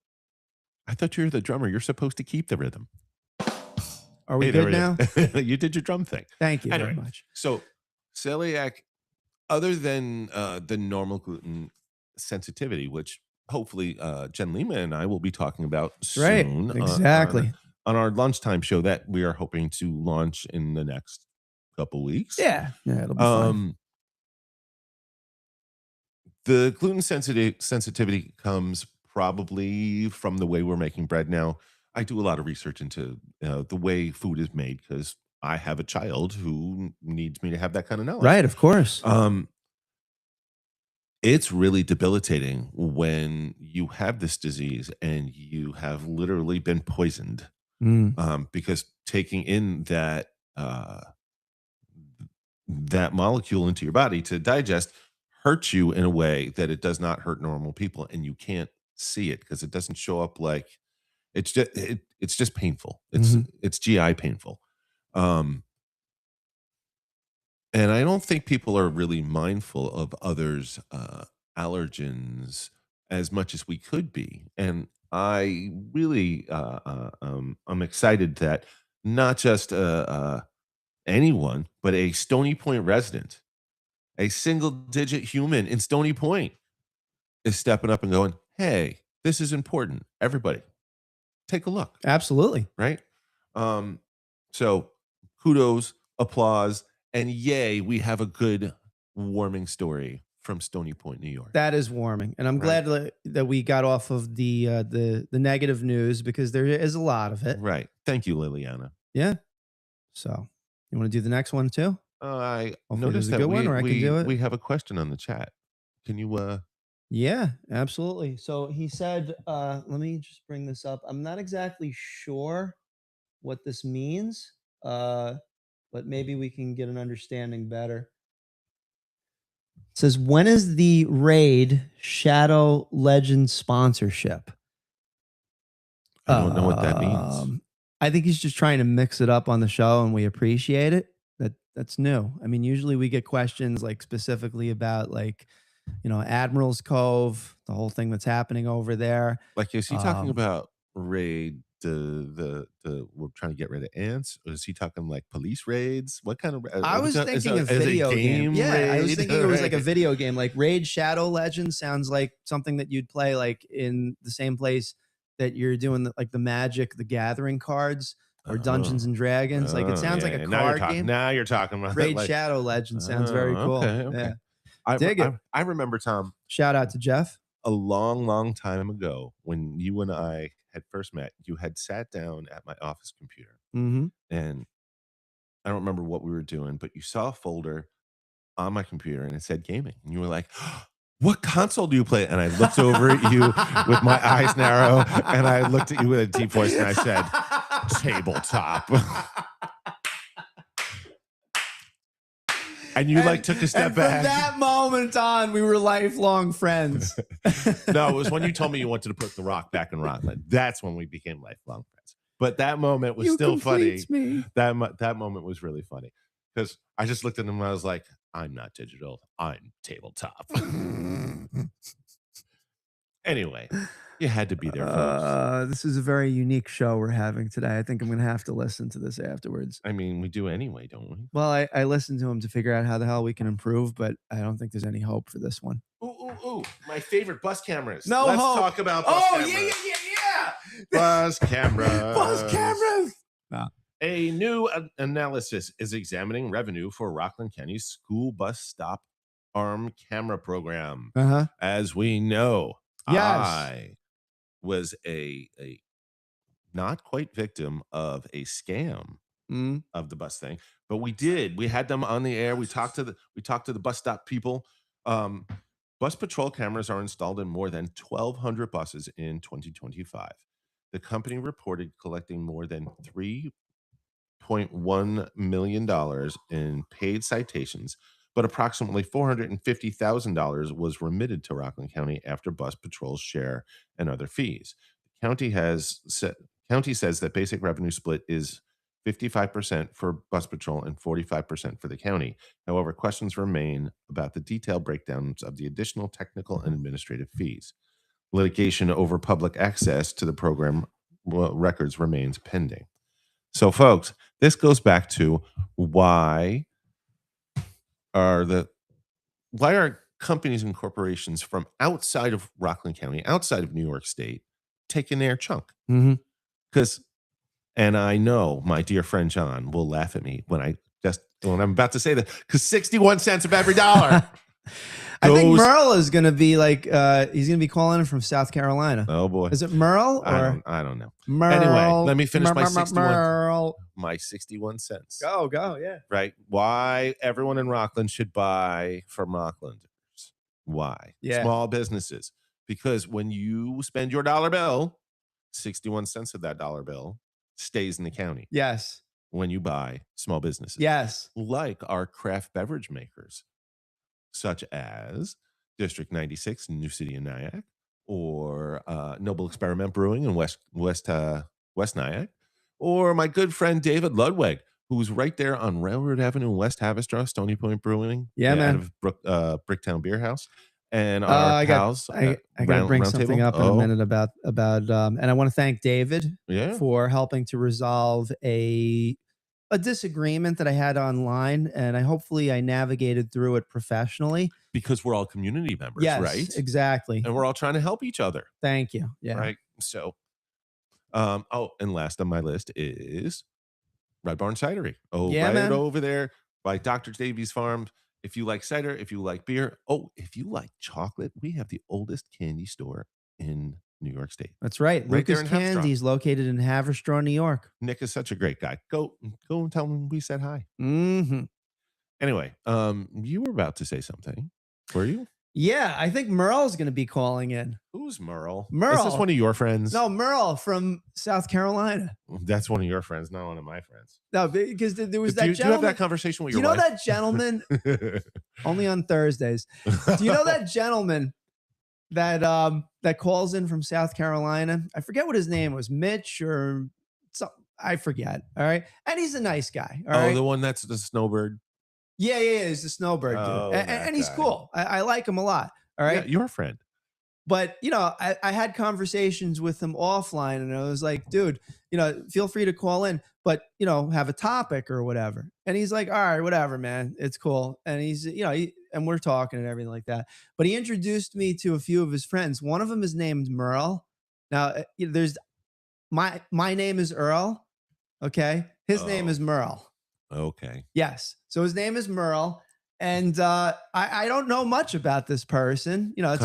I thought you were the drummer. You're supposed to keep the rhythm. Are we good now? You did your drum thing. Thank you very much. So celiac, other than the normal gluten sensitivity, which hopefully Jen Lima and I will be talking about Right. soon Exactly. on our lunchtime show that we are hoping to launch in the next couple weeks. Yeah. Yeah. It'll be fun. The gluten sensitivity comes probably from the way we're making bread now. I do a lot of research into the way food is made because I have a child who needs me to have that kind of knowledge. Right. Of course. It's really debilitating when you have this disease and you have literally been poisoned because taking in that molecule into your body to digest hurts you in a way that it does not hurt normal people, and you can't see it because it doesn't show up like it's just painful. It's GI painful. And I don't think people are really mindful of others' allergens as much as we could be. And I really, I'm excited that not just anyone, but a Stony Point resident, a single-digit human in Stony Point, is stepping up and going, "Hey, this is important. Everybody, take a look." Absolutely. Right? So kudos, applause, and yay, we have a good warming story from Stony Point, New York. That is warming, and I'm Right. glad that we got off of the negative news because there is a lot of it. Right. Thank you, Liliana. Yeah. So, you want to do the next one too? I Hopefully noticed there's a that good one, or I can do it. we have a question on the chat. Can you Yeah, absolutely. So he said, let me just bring this up. I'm not exactly sure what this means, but maybe we can get an understanding better. It says, when is the Raid Shadow Legend sponsorship? I don't know what that means. I think he's just trying to mix it up on the show, and we appreciate it. That's new. I mean, usually we get questions like specifically about like, Admiral's Cove, the whole thing that's happening over there. Like, is he talking about raid the we're trying to get rid of ants? Or is he talking like police raids? What kind of I was thinking of video game. Yeah, I was thinking it was like a video game, like Raid Shadow Legends sounds like something that you'd play like in the same place that you're doing like the Magic, the Gathering cards, or Dungeons and Dragons. Like it sounds like a card game. Now you're talking about Raid like, Shadow Legends sounds very cool. Okay. Yeah. I I remember, Tom, Shout out to Jeff. a long, long time ago when you and I had first met, you had sat down at my office computer and I don't remember what we were doing, but you saw a folder on my computer and it said gaming. And you were like, "What console do you play?" And I looked over at you with my eyes narrow and I looked at you with a deep voice and I said, "Tabletop." And you like took a step back. From that moment on, we were lifelong friends. No, it was when you told me you wanted to put the rock back in Rockland. That's when we became lifelong friends. But that moment was still funny. Me. That moment was really funny because I just looked at him and I was like, "I'm not digital. I'm tabletop." Anyway, you had to be there, folks. This is a very unique show we're having today. I think I'm going to have to listen to this afterwards. I mean, we do anyway, don't we? Well, I listened to him to figure out how the hell we can improve, but I don't think there's any hope for this one. Ooh. My favorite bus cameras. No Let's hope. talk about bus cameras. Yeah. Bus cameras. Bus cameras. No. A new analysis is examining revenue for Rockland County's school bus stop arm camera program. As we know, yes. I was a not quite victim of a scam of the bus thing, but we had them on the air. We talked to the bus stop people. Bus patrol cameras are installed in more than 1,200 buses in 2025. The company reported collecting more than $3.1 million in paid citations, but approximately $450,000 was remitted to Rockland County after bus patrols share and other fees. The county says that basic revenue split is 55% for bus patrol and 45% for the county. However, questions remain about the detailed breakdowns of the additional technical and administrative fees. Litigation over public access to the program records remains pending. So, folks, this goes back to why are companies and corporations from outside of Rockland County, outside of New York State, taking their chunk. Mm-hmm. Because, and I know my dear friend John will laugh at me when I'm about to say that, because 61 cents of every dollar. I think Merle is going to be like, he's going to be calling in from South Carolina. Oh boy. Is it Merle? Or? I don't know. Merle, anyway, let me finish Merle. my 61 cents. Go, yeah. Right. Why everyone in Rockland should buy from Rocklanders. Why? Yeah. Small businesses. Because when you spend your dollar bill, 61 cents of that dollar bill stays in the county. Yes. When you buy small businesses. Yes. Like our craft beverage makers, such as District 96 in New City and Nyack, or Noble Experiment Brewing in West Nyack, or my good friend David Ludwig, who's right there on Railroad Avenue in West Haverstraw, Stony Point Brewing, man. out of Bricktown Beer House. And our pals. I got to bring something up in a minute about and I want to thank David for helping to resolve a disagreement that I had online, and hopefully I navigated through it professionally. Because we're all community members, right? Yes, exactly. And we're all trying to help each other. Thank you. Yeah. Right. So, and last on my list is Red Barn Cidery. Over there by Dr. Davies Farm. If you like cider, if you like beer, if you like chocolate, we have the oldest candy store in New York State. That's right. Lucas Candy is located in Haverstraw, New York. Nick is such a great guy. Go and tell him we said hi. Mm-hmm. Anyway, you were about to say something. Were you? Yeah, I think Merle's going to be calling in. Who's Merle? Merle. Is this one of your friends? No, Merle from South Carolina. That's one of your friends, not one of my friends. No, because there was that gentleman. Do you have that conversation with your wife? Do you know that gentleman? Only on Thursdays. Do you know that gentleman that calls in from South Carolina? I forget what his name was, Mitch or something. I forget. All right. And he's a nice guy. All right. The one that's the snowbird. Yeah. He's the snowbird dude. And he's cool. I like him a lot. All right. Yeah, your friend. But, I had conversations with him offline, and I was like, dude, feel free to call in, but, have a topic or whatever. And he's like, all right, whatever, man. It's cool. And he's, and we're talking and everything like that. But he introduced me to a few of his friends. One of them is named Merle. Now, there's my name is Earl. Okay. His name is Merle. Okay. Yes. So his name is Merle. And I don't know much about this person. It's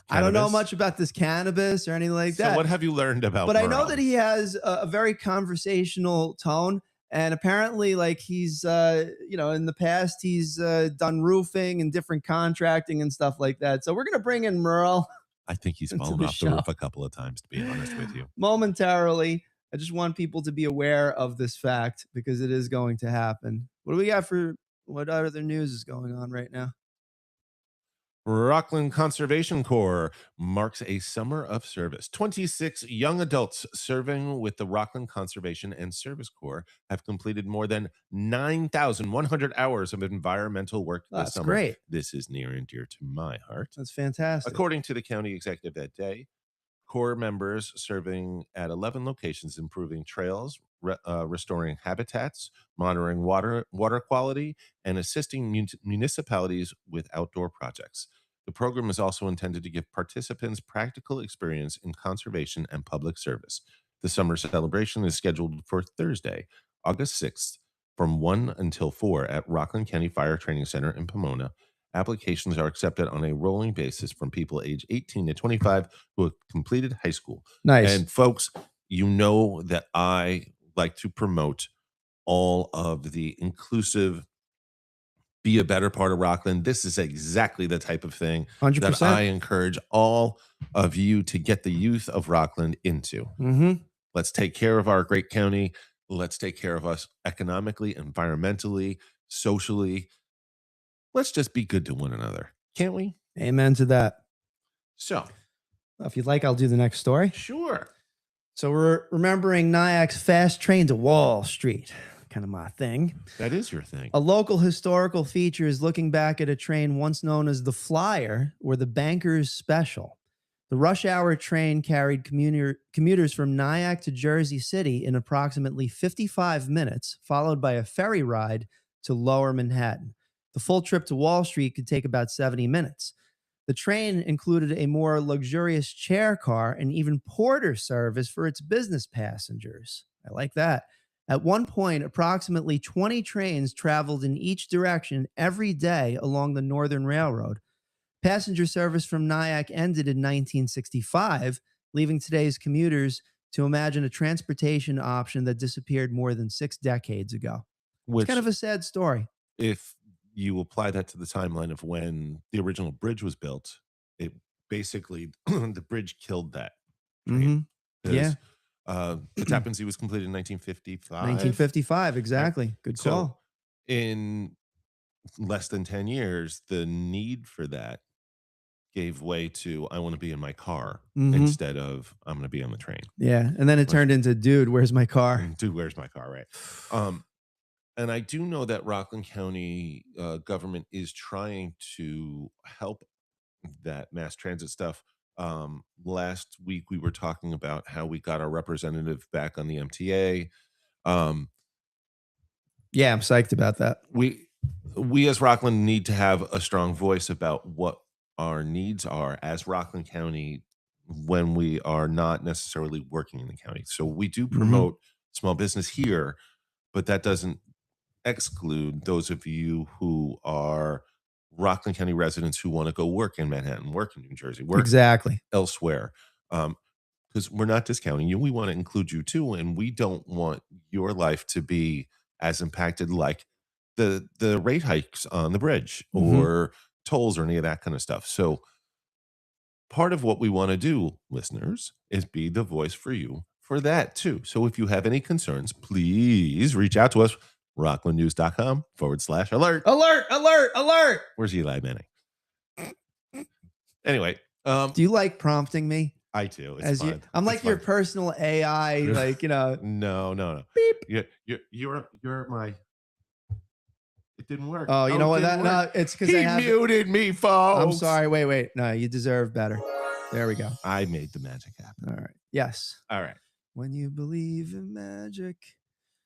I don't know much about this cannabis or anything like that. So what have you learned about But Merle? I know that he has a very conversational tone. And apparently, like, he's, in the past, he's done roofing and different contracting and stuff like that. So we're going to bring in Merle. I think he's fallen off the roof a couple of times, to be honest with you. Momentarily. I just want people to be aware of this fact because it is going to happen. What do we got for... What other news is going on right now? Rockland Conservation Corps marks a summer of service. 26 young adults serving with the Rockland Conservation and Service Corps have completed more than 9,100 hours of environmental work this summer. That's great. This is near and dear to my heart. That's fantastic. According to the county executive that day, Corps members serving at 11 locations, improving trails, restoring habitats, monitoring water quality, and assisting municipalities with outdoor projects. The program is also intended to give participants practical experience in conservation and public service. The summer celebration is scheduled for Thursday, August 6th, from 1 until 4 at Rockland County Fire Training Center in Pomona. Applications are accepted on a rolling basis from people age 18 to 25 who have completed high school. Nice. And folks, you know that I like to promote all of the inclusive, be a better part of Rockland. This is exactly the type of thing 100%. that I encourage all of you to get the youth of Rockland into. Mm-hmm. Let's take care of our great county. Let's take care of us economically, environmentally, socially. Let's just be good to one another. Can't we? Amen to that. So, if you'd like, I'll do the next story. Sure. So we're remembering Nyack's fast train to Wall Street. Kind of my thing. That is your thing. A local historical feature is looking back at a train once known as the Flyer or the Banker's Special. The rush hour train carried commuters from Nyack to Jersey City in approximately 55 minutes, followed by a ferry ride to Lower Manhattan. The full trip to Wall Street could take about 70 minutes. The train included a more luxurious chair car and even porter service for its business passengers. I like that. At one point, approximately 20 trains traveled in each direction every day along the Northern Railroad. Passenger service from Nyack ended in 1965, leaving today's commuters to imagine a transportation option that disappeared more than 6 decades ago. It's Which, kind of a sad story. if you apply that to the timeline of when the original bridge was built, it basically the bridge killed that train. Yeah. The Tappan Zee was completed in 1955. 1955, exactly. Good So call. in less than 10 years, the need for that gave way to I want to be in my car instead of I'm going to be on the train. Yeah. And then it turned into, dude, where's my car? Dude, where's my car? Right. And I do know that Rockland County government is trying to help that mass transit stuff. Last week we were talking about how we got our representative back on the MTA. Yeah, I'm psyched about that. We as Rockland need to have a strong voice about what our needs are as Rockland County when we are not necessarily working in the county. So we do promote small business here, but that doesn't exclude those of you who are Rockland County residents who want to go work in Manhattan, work in New Jersey, work Exactly. elsewhere. Because we're not discounting you. We want to include you too. And we don't want your life to be as impacted like the rate hikes on the bridge or tolls or any of that kind of stuff. So part of what we want to do, listeners, is be the voice for you for that too. So if you have any concerns, please reach out to us. rocklandnews.com/alert. Alert, alert, alert. Where's Eli Manning? Anyway. Do you like prompting me? I do. It's fun. I'm like your personal AI, like, No. Beep. You're my. It didn't work. Oh, you know what? No, it's because he muted me, folks. I'm sorry. Wait. No, you deserve better. There we go. I made the magic happen. All right. Yes. All right. When you believe in magic.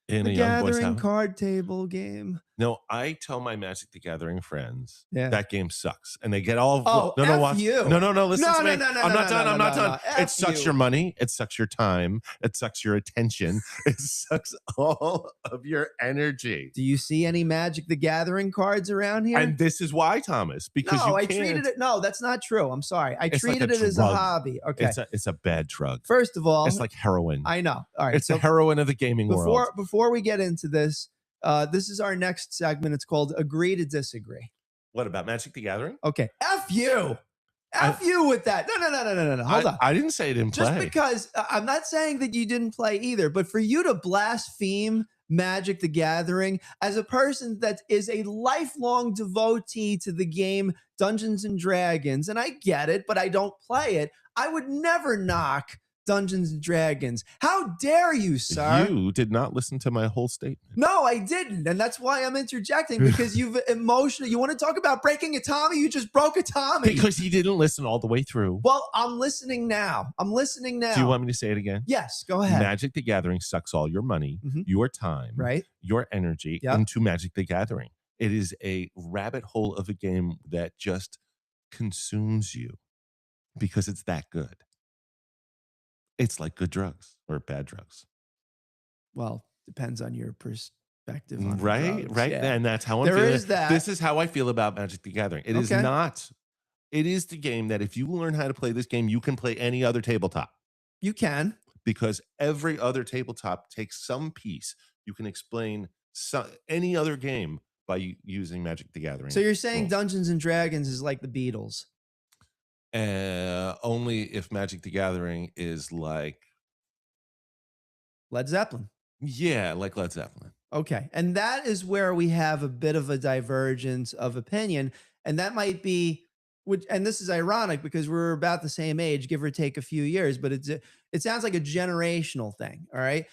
In the a young boy's Gathering house. card table game. No, I tell my Magic the Gathering friends that game sucks, and they get all. No. You. No. Listen to me. I'm not done. I'm not done. It sucks your money. It sucks your time. It sucks your attention. It sucks all of your energy. Do you see any Magic the Gathering cards around here? And this is why, Thomas. Because I treated it. No, that's not true. I'm sorry. I treated it as a hobby. Okay, it's a bad drug. First of all, it's like heroin. I know. All right, it's the heroin of the gaming world. Before we get into this, this is our next segment. It's called Agree to Disagree. What about Magic the Gathering? Okay. F you. F you with that. No. Hold on. I didn't say I didn't play. Just because I'm not saying that you didn't play either, but for you to blaspheme Magic the Gathering as a person that is a lifelong devotee to the game Dungeons and Dragons, and I get it, but I don't play it, I would never knock Dungeons and Dragons. How dare you, sir? You did not listen to my whole statement. No, I didn't. And that's why I'm interjecting, because you've emotionally, you want to talk about breaking a Tommy? You just broke a Tommy. Because you didn't listen all the way through. Well, I'm listening now. Do you want me to say it again? Yes, go ahead. Magic the Gathering sucks all your money, your time, your energy into Magic the Gathering. It is a rabbit hole of a game that just consumes you because it's that good. It's like good drugs or bad drugs. Well, depends on your perspective on right. Yeah. And that's how I'm feeling. Is that. This is how I feel about Magic the Gathering. It is not. It is the game that if you learn how to play this game, you can play any other tabletop. You can. Because every other tabletop takes some piece. You can explain any other game by using Magic the Gathering. So you're saying Dungeons and Dragons is like the Beatles? Only if Magic the Gathering is like Led Zeppelin. Yeah, like Led Zeppelin. Okay. And that is where we have a bit of a divergence of opinion. And that might be, and this is ironic because we're about the same age, give or take a few years, but it sounds like a generational thing. All right.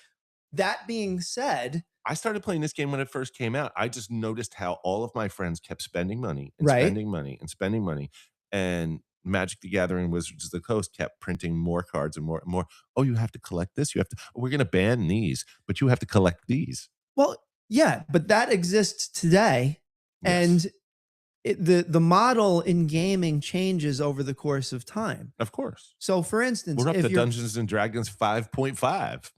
That being said, I started playing this game when it first came out. I just noticed how all of my friends kept spending money and spending money and spending money. And Magic the Gathering Wizards of the Coast kept printing more cards and more and more. Oh, you have to collect this. You have to, we're going to ban these, but you have to collect these. Well, yeah, but that exists today. Yes. And the model in gaming changes over the course of time. Of course. So, for instance, We're up if to you're Dungeons and Dragons 5.5.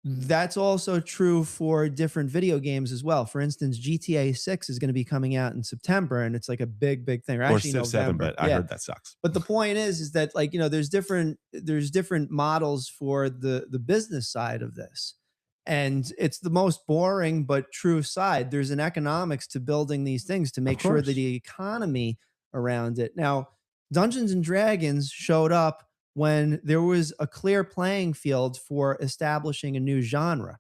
That's also true for different video games as well. For instance, GTA 6 is going to be coming out in September, and it's like a big thing. Or actually, Civ 7, November. but I heard that sucks. But the point is that, like, there's different models for the business side of this. And it's the most boring but true side. There's an economics to building these things to make sure that the economy around it. Now, Dungeons and Dragons showed up when there was a clear playing field for establishing a new genre.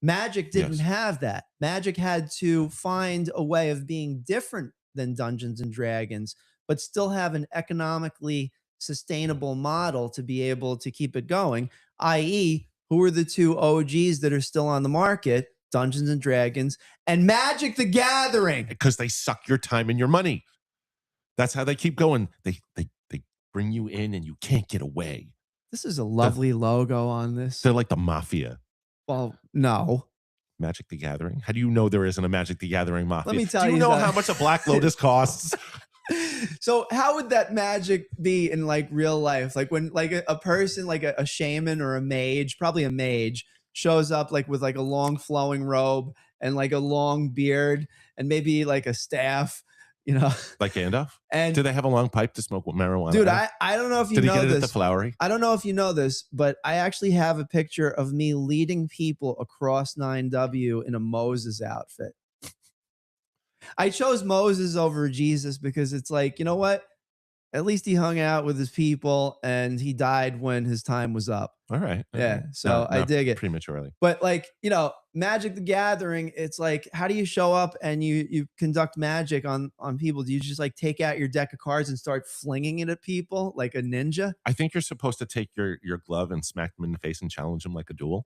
Magic didn't have that. Magic had to find a way of being different than Dungeons and Dragons, but still have an economically sustainable model to be able to keep it going, i.e., who are the two OGs that are still on the market? Dungeons and Dragons and Magic the Gathering. Because they suck your time and your money. That's how they keep going. They bring you in and you can't get away. This is a lovely logo on this. They're like the mafia. Well, no. Magic the Gathering? How do you know there isn't a Magic the Gathering mafia? Let me tell you. Do you know how much a Black Lotus costs? So how would that magic be in like real life? Like when like a person, like a shaman or a mage, probably a mage, shows up like with like a long flowing robe and like a long beard and maybe like a staff, like Gandalf. And do they have a long pipe to smoke marijuana? Dude, I don't know if you Did know he get it this. at the Flowery? I don't know if you know this, but I actually have a picture of me leading people across 9W in a Moses outfit. I chose Moses over Jesus because it's like, you know what? At least he hung out with his people and he died when his time was up. All right. Yeah. So I dig it. Prematurely. But like, Magic the Gathering, it's like, how do you show up and you conduct magic on people? Do you just like take out your deck of cards and start flinging it at people like a ninja? I think you're supposed to take your glove and smack them in the face and challenge them like a duel.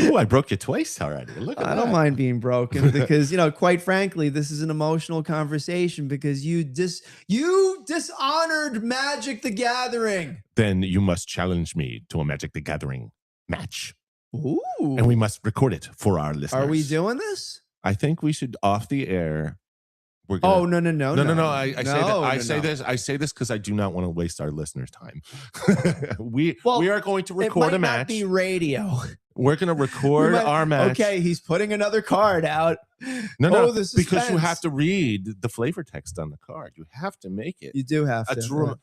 Ooh, I broke you twice already. Look at that. I don't mind being broken because, quite frankly, this is an emotional conversation because you dishonored Magic the Gathering. Then you must challenge me to a Magic the Gathering match. Ooh. And we must record it for our listeners. Are we doing this? I think we should off the air. No. I say this because I do not want to waste our listeners' time. we are going to record a match. It might not be radio. We're going to record our match. Okay, he's putting another card out. No, because you have to read the flavor text on the card. You have to make it. You do have to.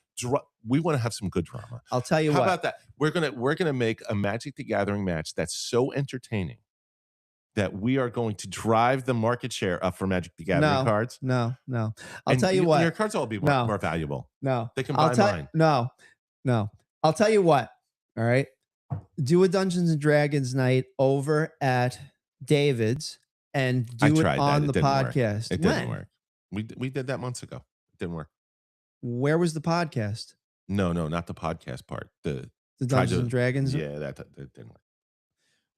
We want to have some good drama. I'll tell you what. How about that? We're gonna make a Magic the Gathering match that's so entertaining that we are going to drive the market share up for Magic the Gathering cards. No. I'll tell you what. Your cards will all be more valuable. No. They can buy mine. No. I'll tell you what. All right. Do a Dungeons and Dragons night over at David's and do it on the podcast. It didn't work. We did that months ago. It didn't work. Where was the podcast? No, not the podcast part. The Dungeons and Dragons? Yeah, that didn't work.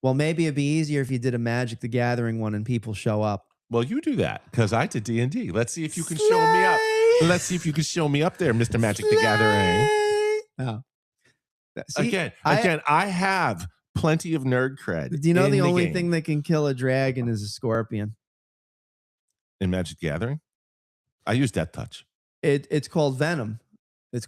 Well, maybe it'd be easier if you did a Magic the Gathering one and people show up. Well, you do that because I did D&D. Let's see if you can show me up. Let's see if you can show me up there, Mr. Magic the Gathering. Oh. See, again, I have plenty of nerd cred. Do you know the only thing that can kill a dragon is a scorpion? In Magic the Gathering? I use Death Touch. It's called venom. That's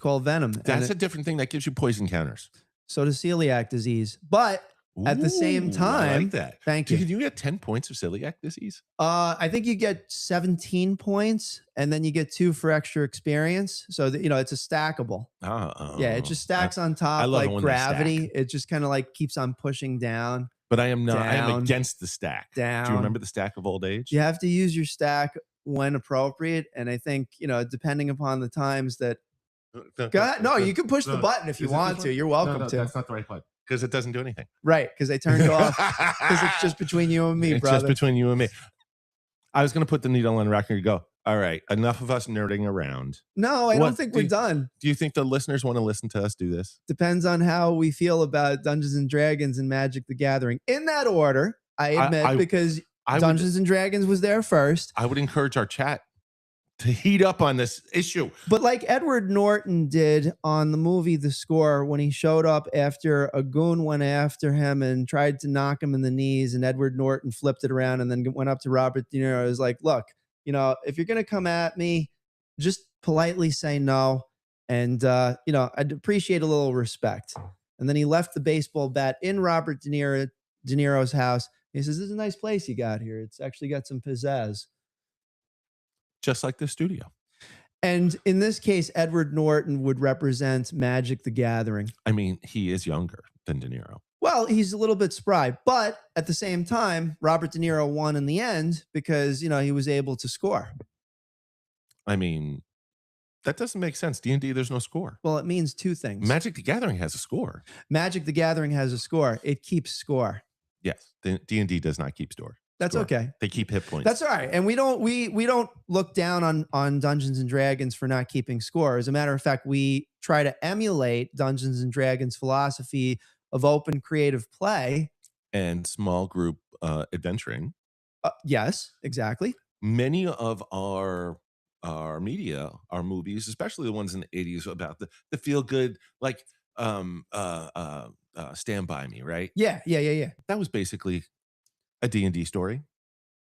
a different thing that gives you poison counters. So does celiac disease. But at the same time, I like that. Thank you. Can you get 10 points of celiac disease? I think you get 17 points and then you get 2 for extra experience. So it's a stackable. Yeah, it just stacks on top like gravity. It just kind of like keeps on pushing down. But I am not. I am against the stack. Down. Do you remember the stack of old age? You have to use your stack when appropriate. And I think, depending upon the times that go ahead. No, you can push the button if you want to. You're welcome to. That's not the right button. Because it doesn't do anything. Right, because they turned it off. Because it's just between you and me, brother. It's just between you and me. I was going to put the needle on the record and go, all right, enough of us nerding around. No, I don't think we're done. Do you think the listeners want to listen to us do this? Depends on how we feel about Dungeons and Dragons and Magic the Gathering. In that order, I admit, because Dungeons and Dragons was there first. I would encourage our chat to heat up on this issue. But like Edward Norton did on the movie The Score, when he showed up after a goon went after him and tried to knock him in the knees, and Edward Norton flipped it around and then went up to Robert De Niro. He was like, look, you know, if you're going to come at me, just politely say no. And, you know, I'd appreciate a little respect. And then he left the baseball bat in Robert De Niro's house. He says, this is a nice place you got here. It's actually got some pizzazz. Just like the studio. And in this case, Edward Norton would represent Magic the Gathering. I mean, he is younger than De Niro. Well, he's a little bit spry, but at the same time, Robert De Niro won in the end because, you know, he was able to score. I mean, that doesn't make sense. D&D, there's no score. Well, it means two things. Magic the Gathering has a score. Magic the Gathering has a score. It keeps score. Yes. D&D does not keep score. That's okay. They keep hit points. That's all right. And we don't look down on Dungeons and Dragons for not keeping score. As a matter of fact, we try to emulate Dungeons and Dragons philosophy of open creative play and small group adventuring. Yes, exactly. Many of our media, our movies, especially the ones in the 80s about the feel good, like Stand By Me, right? Yeah. That was basically a D&D story.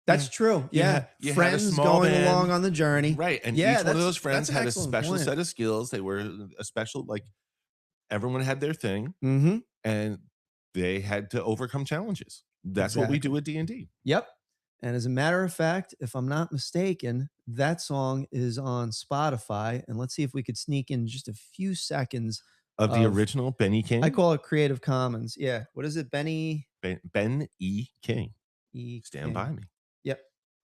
That's true. Yeah. You friends going along on the journey. Right. And each one of those friends had a special set of skills. They were a special, like everyone had their thing. Mm-hmm. And they had to overcome challenges. That's what we do with D&D. Yep. And as a matter of fact, if I'm not mistaken, that song is on Spotify. And let's see if we could sneak in just a few seconds of the original Benny King. I call it Creative Commons. Yeah. What is it? Ben E. King. Stand By Me. Yep.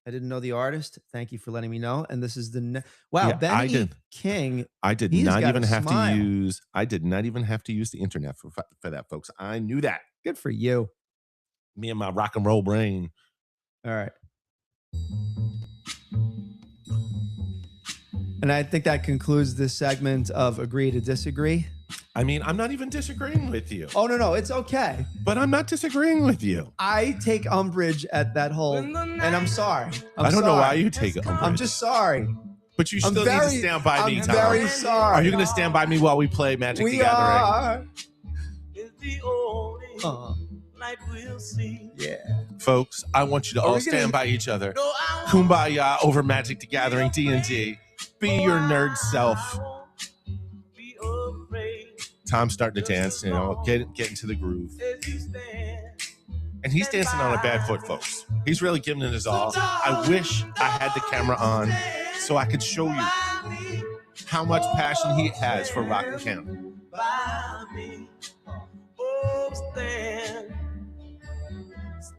I didn't know the artist. Thank you for letting me know. And this is the wow, yeah, Ben E. King. I did not even have to use. I did not even have to use the internet for that, folks. I knew that. Good for you. Me and my rock and roll brain. All right. And I think that concludes this segment of Agree to Disagree. I mean, I'm not even disagreeing with you. Oh, no, it's okay. But I'm not disagreeing with you. I take umbrage at that whole, and I'm sorry. I don't know why you take umbrage. I'm just sorry. But you still need to stand by me, Tom. I'm very sorry. Are you going to stand by me while we play Magic the Gathering? We are. Night we'll see. Yeah. Folks, I want you to all stand by each other. Kumbaya over Magic the Gathering D&D. Be your nerd self. Tom's starting to dance, you know, get into the groove. And he's dancing on a bad foot, folks. He's really giving it his all. I wish I had the camera on so I could show you how much passion he has for Rockland County.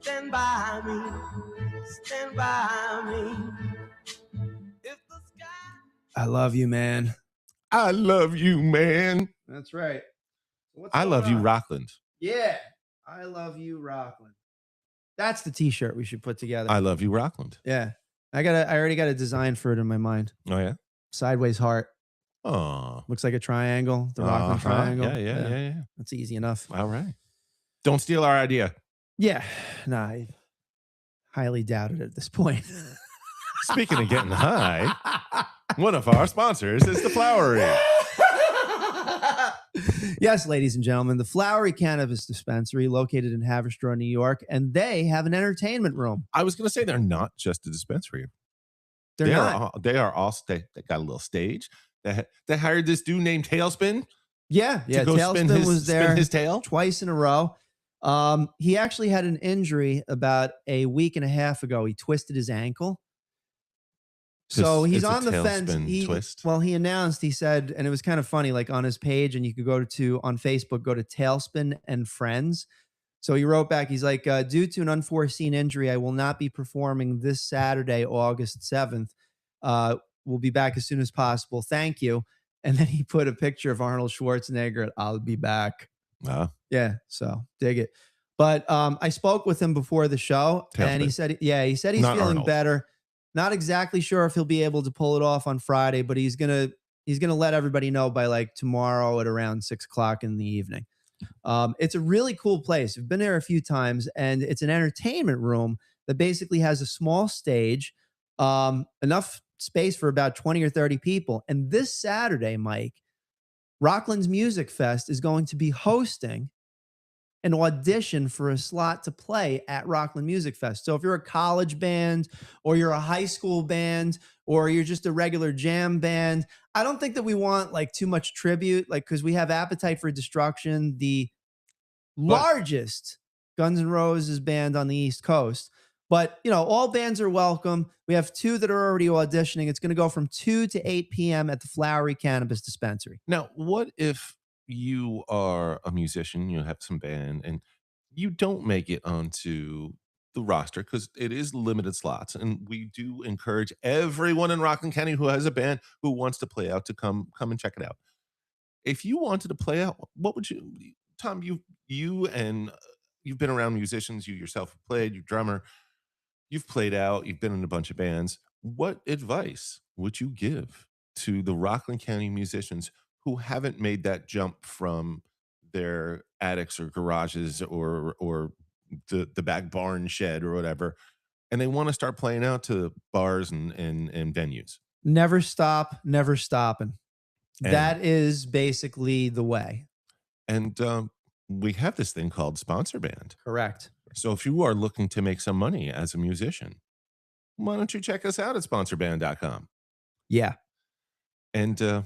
Stand by me. Stand by me. I love you, man. I love you, man. That's right. I love you, Rockland. Yeah. I love you, Rockland. That's the t-shirt we should put together. I love you, Rockland. Yeah. I already got a design for it in my mind. Oh, yeah? Sideways heart. Oh. Looks like a triangle. The Rockland triangle. Yeah. That's easy enough. All right. Don't steal our idea. Yeah. Nah, I highly doubt it at this point. Speaking of getting high, one of our sponsors is The Flowery. Yes, ladies and gentlemen, The Flowery Cannabis Dispensary, located in Haverstraw, New York, and they have an entertainment room. I was going to say they're not just a dispensary. They got a little stage. They hired this dude named Tailspin. Yeah. Tailspin was there spin his tail twice in a row. He actually had an injury about a week and a half ago. He twisted his ankle. So he's on the fence. He announced, he said, and it was kind of funny, like on his page, and you could on Facebook, go to Tailspin and Friends. So he wrote back, he's like, due to an unforeseen injury, I will not be performing this Saturday, August 7th. We'll be back as soon as possible. Thank you. And then he put a picture of Arnold Schwarzenegger at I'll be back. Yeah, so dig it. But I spoke with him before the show, and he said he's feeling Arnold. better. Not exactly sure if he'll be able to pull it off on Friday, but he's gonna let everybody know by like tomorrow at around 6:00 in the evening. It's a really cool place. I've been there a few times, and it's an entertainment room that basically has a small stage, enough space for about 20 or 30 people. And this Saturday, Mike, Rockland's Music Fest is going to be hosting an audition for a slot to play at Rockland Music Fest. So if you're a college band or you're a high school band or you're just a regular jam band, I don't think that we want like too much tribute, like because we have Appetite for Destruction, the largest Guns N' Roses band on the East Coast. But, all bands are welcome. We have 2 that are already auditioning. It's going to go from 2 to 8 p.m. at the Flowery Cannabis Dispensary. Now, what if you are a musician, you have some band, and you don't make it onto the roster because it is limited slots, and we do encourage everyone in Rockland County who has a band who wants to play out to come and check it out. If you wanted to play out, what would you, Tom? You've been around musicians. You yourself have played. You're a drummer. You've played out. You've been in a bunch of bands. What advice would you give to the Rockland County musicians who haven't made that jump from their attics or garages or the back barn shed or whatever, and they want to start playing out to bars and venues? Never stop, never stopping. And, That is basically the way. and we have this thing called sponsor band. Correct. So if you are looking to make some money as a musician, why don't you check us out at sponsorband.com? Yeah. And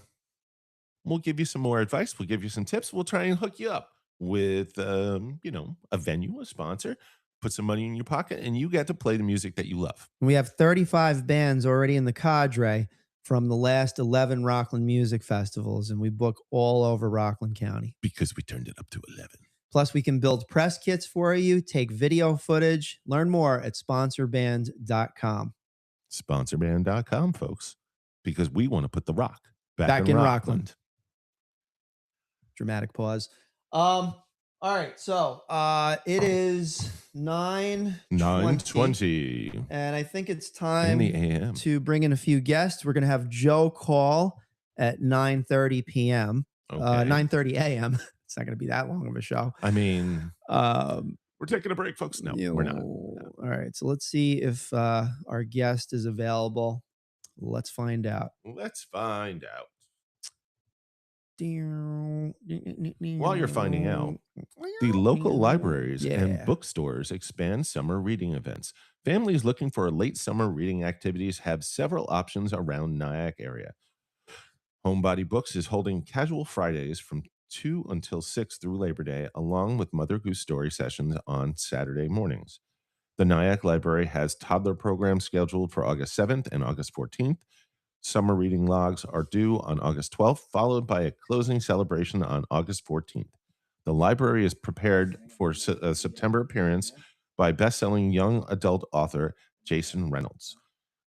we'll give you some more advice. We'll give you some tips. We'll try and hook you up with, a venue, a sponsor, put some money in your pocket, and you get to play the music that you love. We have 35 bands already in the cadre from the last 11 Rockland Music Festivals, and we book all over Rockland County. Because we turned it up to 11. Plus, we can build press kits for you, take video footage. Learn more at sponsorband.com. Sponsorband.com, folks, because we want to put the rock back in Rockland. Dramatic pause. All right, so it is 9:20, and I think it's time in the AM to bring in a few guests. We're going to have Joe call at 9:30 p.m. Okay. 9:30 a.m. It's not going to be that long of a show. I mean, we're taking a break, folks. No, we're not. All right, so let's see if our guest is available. Let's find out. While you're finding out, the local libraries and bookstores expand summer reading events. Families looking for late summer reading activities have several options around Nyack area. Homebody Books is holding Casual Fridays from 2 until 6 through Labor Day, along with Mother Goose Story sessions on Saturday mornings. The Nyack Library has toddler programs scheduled for August 7th and August 14th. Summer reading logs are due on August 12th, followed by a closing celebration on August 14th. The library is prepared for a September appearance by best-selling young adult author Jason Reynolds.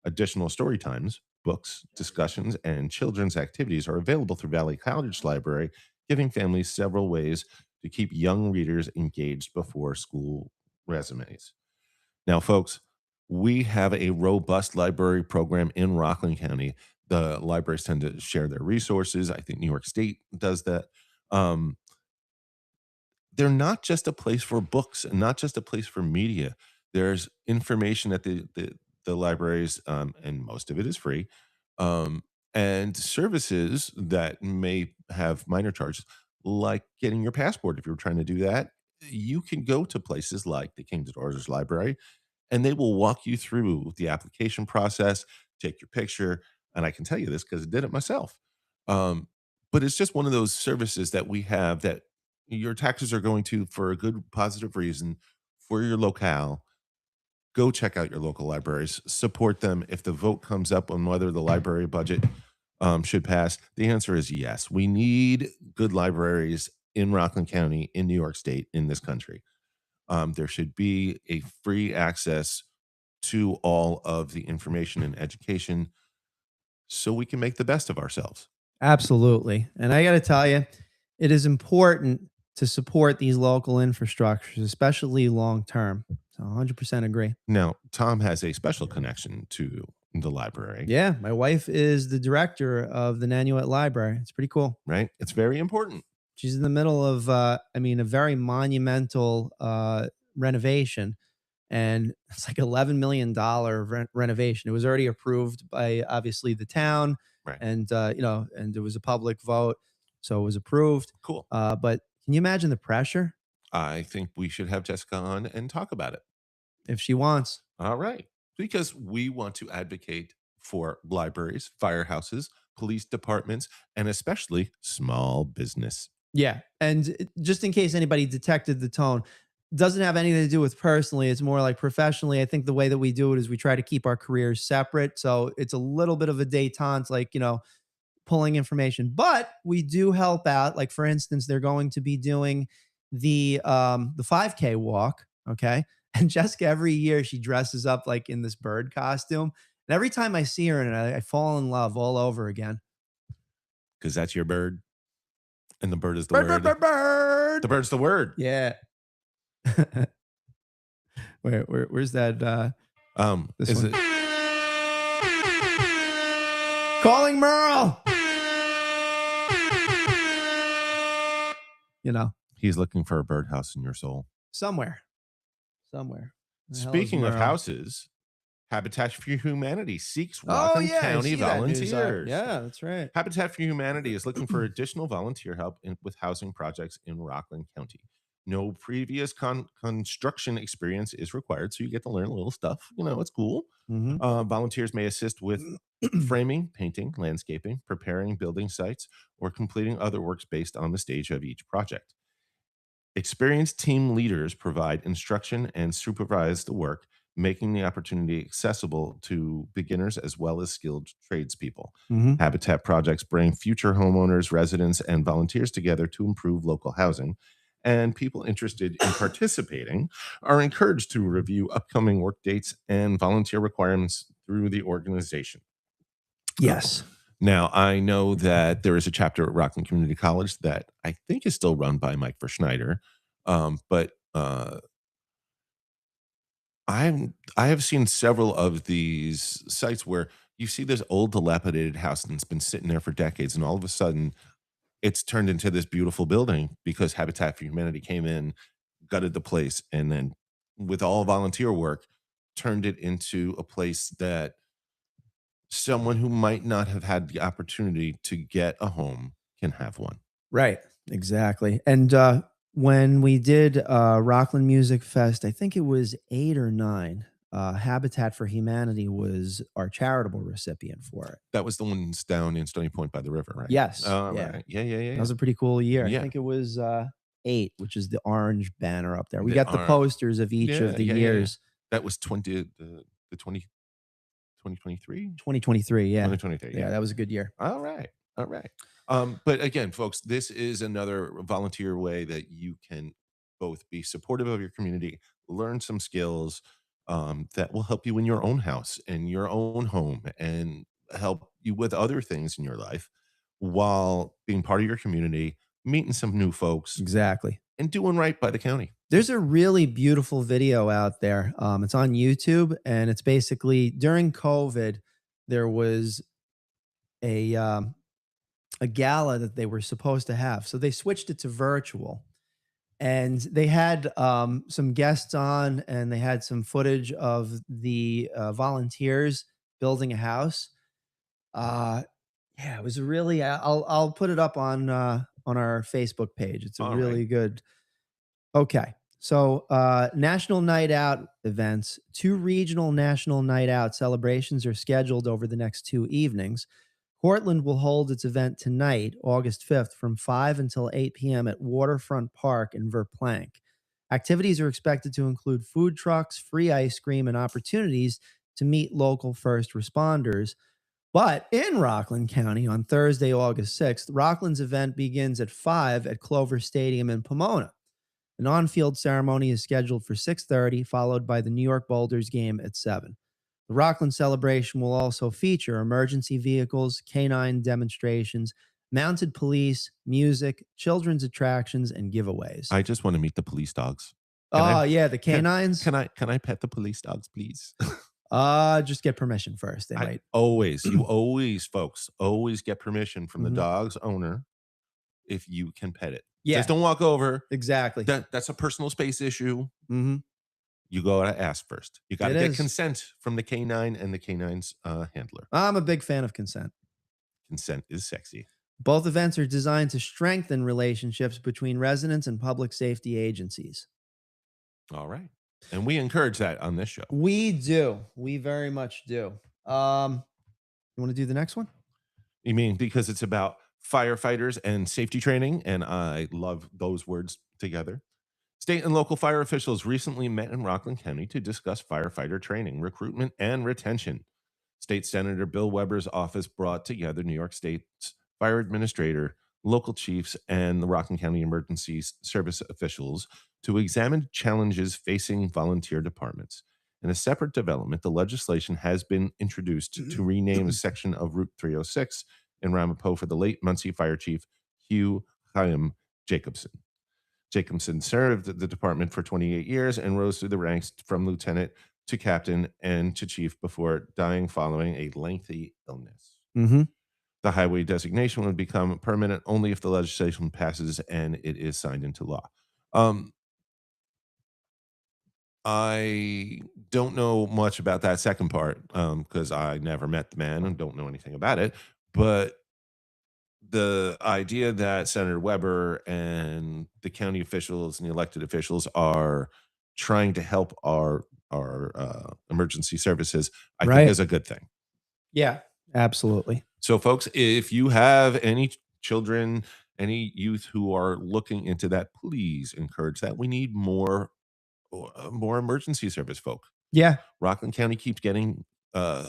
Additional story times, books, discussions, and children's activities are available through Valley College Library, giving families several ways to keep young readers engaged before school resumes. Now, folks, we have a robust library program in Rockland County. The libraries tend to share their resources. I think New York State does that. They're not just a place for books and not just a place for media. There's information at the libraries, and most of it is free, and services that may have minor charges, like getting your passport. If you're trying to do that, you can go to places like the King's Daughters Library, and they will walk you through the application process, take your picture. And I can tell you this because I did it myself. But it's just one of those services that we have that your taxes are going to for a good, positive reason for your locale. Go check out your local libraries, support them. If the vote comes up on whether the library budget should pass, the answer is yes. We need good libraries in Rockland County, in New York State, in this country. There should be a free access to all of the information and education so we can make the best of ourselves. Absolutely. And I got to tell you, it is important to support these local infrastructures, especially long term. So 100% agree. Now, Tom has a special connection to the library. Yeah, my wife is the director of the Nanuet Library. It's pretty cool. Right? It's very important. She's in the middle of, a very monumental renovation. and it's like $11 million renovation. It was already approved by obviously the town, Right. and and it was a public vote, so it was approved. Cool. But can you imagine the pressure I think we should have Jessica on and talk about it. if she wants? All right. Because we want to advocate for libraries, firehouses, police departments, and especially small business. Yeah, and just in case anybody detected the tone, doesn't have anything to do with personally. It's more like professionally. I think the way that we do it is we try to keep our careers separate. So it's a little bit of a detente, like pulling information, but we do help out. Like for instance, they're going to be doing the 5K walk. Okay, and Jessica every year she dresses up like in this bird costume, and every time I see her in it, I fall in love all over again. Because that's your bird. And the bird is the Bird, word. bird, bird, bird. The bird's the word. Yeah. Where's that? This Is one. it Calling Merle. he's looking for a birdhouse in your soul? Somewhere. The hell is Speaking of Merle? houses, Habitat for Humanity seeks Oh Rockland yeah, I County see that news up. volunteers. Yeah, that's right. Habitat for Humanity is looking for additional volunteer help with housing projects in Rockland County. No previous construction experience is required, so you get to learn a little stuff. It's cool. Mhm. Volunteers may assist with framing, painting, landscaping, preparing building sites, or completing other works based on the stage of each project. Experienced team leaders provide instruction and supervise the work, making the opportunity accessible to beginners as well as skilled tradespeople. Mhm. Habitat projects bring future homeowners, residents, and volunteers together to improve local housing. And people interested in participating are encouraged to review upcoming work dates and volunteer requirements through the organization. Yes. Now, I know that there is a chapter at Rockland Community College that I think is still run by Mike Verschneider. But I have seen several of these sites where you see this old dilapidated house and it's been sitting there for decades, and all of a sudden it's turned into this beautiful building because Habitat for Humanity came in, gutted the place, and then with all volunteer work, turned it into a place that someone who might not have had the opportunity to get a home can have one. Right. Exactly. And when we did Rockland Music Fest, I think it was 8 or 9. Habitat for Humanity was our charitable recipient for it. That was the ones down in Stony Point by the river, right? Yes. Oh, Yeah. right. Yeah. That was a pretty cool year. Yeah. I think it was 8, which is the orange banner up there. We The got the orange. posters of each of the years. That was 2023? 2023. Yeah. 2023. Yeah, that was a good year. All right. But again, folks, this is another volunteer way that you can both be supportive of your community, learn some skills that will help you in your own house and your own home, and help you with other things in your life while being part of your community, meeting some new folks, Exactly. and doing right by the county. There's a really beautiful video out there. It's on YouTube, and it's basically during COVID, there was a gala that they were supposed to have. So they switched it to virtual, and they had some guests on, and they had some footage of the volunteers building a house. Yeah, it was really. I'll put it up on our Facebook page. It's a All really right. good. Okay. So, national night out events, 2 regional national night out celebrations are scheduled over the next 2 evenings. Portland will hold its event tonight, August 5th, from 5 until 8 p.m. at Waterfront Park in Verplanck. Activities are expected to include food trucks, free ice cream, and opportunities to meet local first responders. But in Rockland County on Thursday, August 6th, Rockland's event begins at 5 at Clover Stadium in Pomona. An on-field ceremony is scheduled for 6:30, followed by the New York Boulders game at 7. The Rockland celebration will also feature emergency vehicles, canine demonstrations, mounted police, music, children's attractions, and giveaways. I just want to meet the police dogs. Yeah, the canines. Can I pet the police dogs, please? Just get permission first. They might. Folks, always get permission from the Mhm. dog's owner if you can pet it. Yeah, Just don't walk over. exactly. That's a personal space issue. Hmm. you go to ask first. You got to It get is. consent from the canine and the canine's handler. I'm a big fan of consent. Consent is sexy. Both events are designed to strengthen relationships between residents and public safety agencies. All right. And we encourage that on this show. We do. We very much do. You want to do the next one? You mean because it's about firefighters and safety training? And I love those words together. State and local fire officials recently met in Rockland County to discuss firefighter training, recruitment, and retention. State Senator Bill Weber's office brought together New York State's fire administrator, local chiefs, and the Rockland County Emergency Service officials to examine challenges facing volunteer departments. In a separate development, the legislation has been introduced to rename a section of Route 306 in Ramapo for the late Muncie Fire Chief Hugh Chaim Jacobson. Jacobson served the department for 28 years and rose through the ranks from lieutenant to captain and to chief before dying following a lengthy illness. Mm-hmm. The highway designation would become permanent only if the legislation passes and it is signed into law. I don't know much about that second part because I never met the man and don't know anything about it. But the idea that Senator Weber and the county officials and the elected officials are trying to help our emergency services, I think is a good thing. Yeah, absolutely. So, folks, if you have any children, any youth who are looking into that, please encourage that. We need more emergency service folk. Yeah. Rockland County keeps getting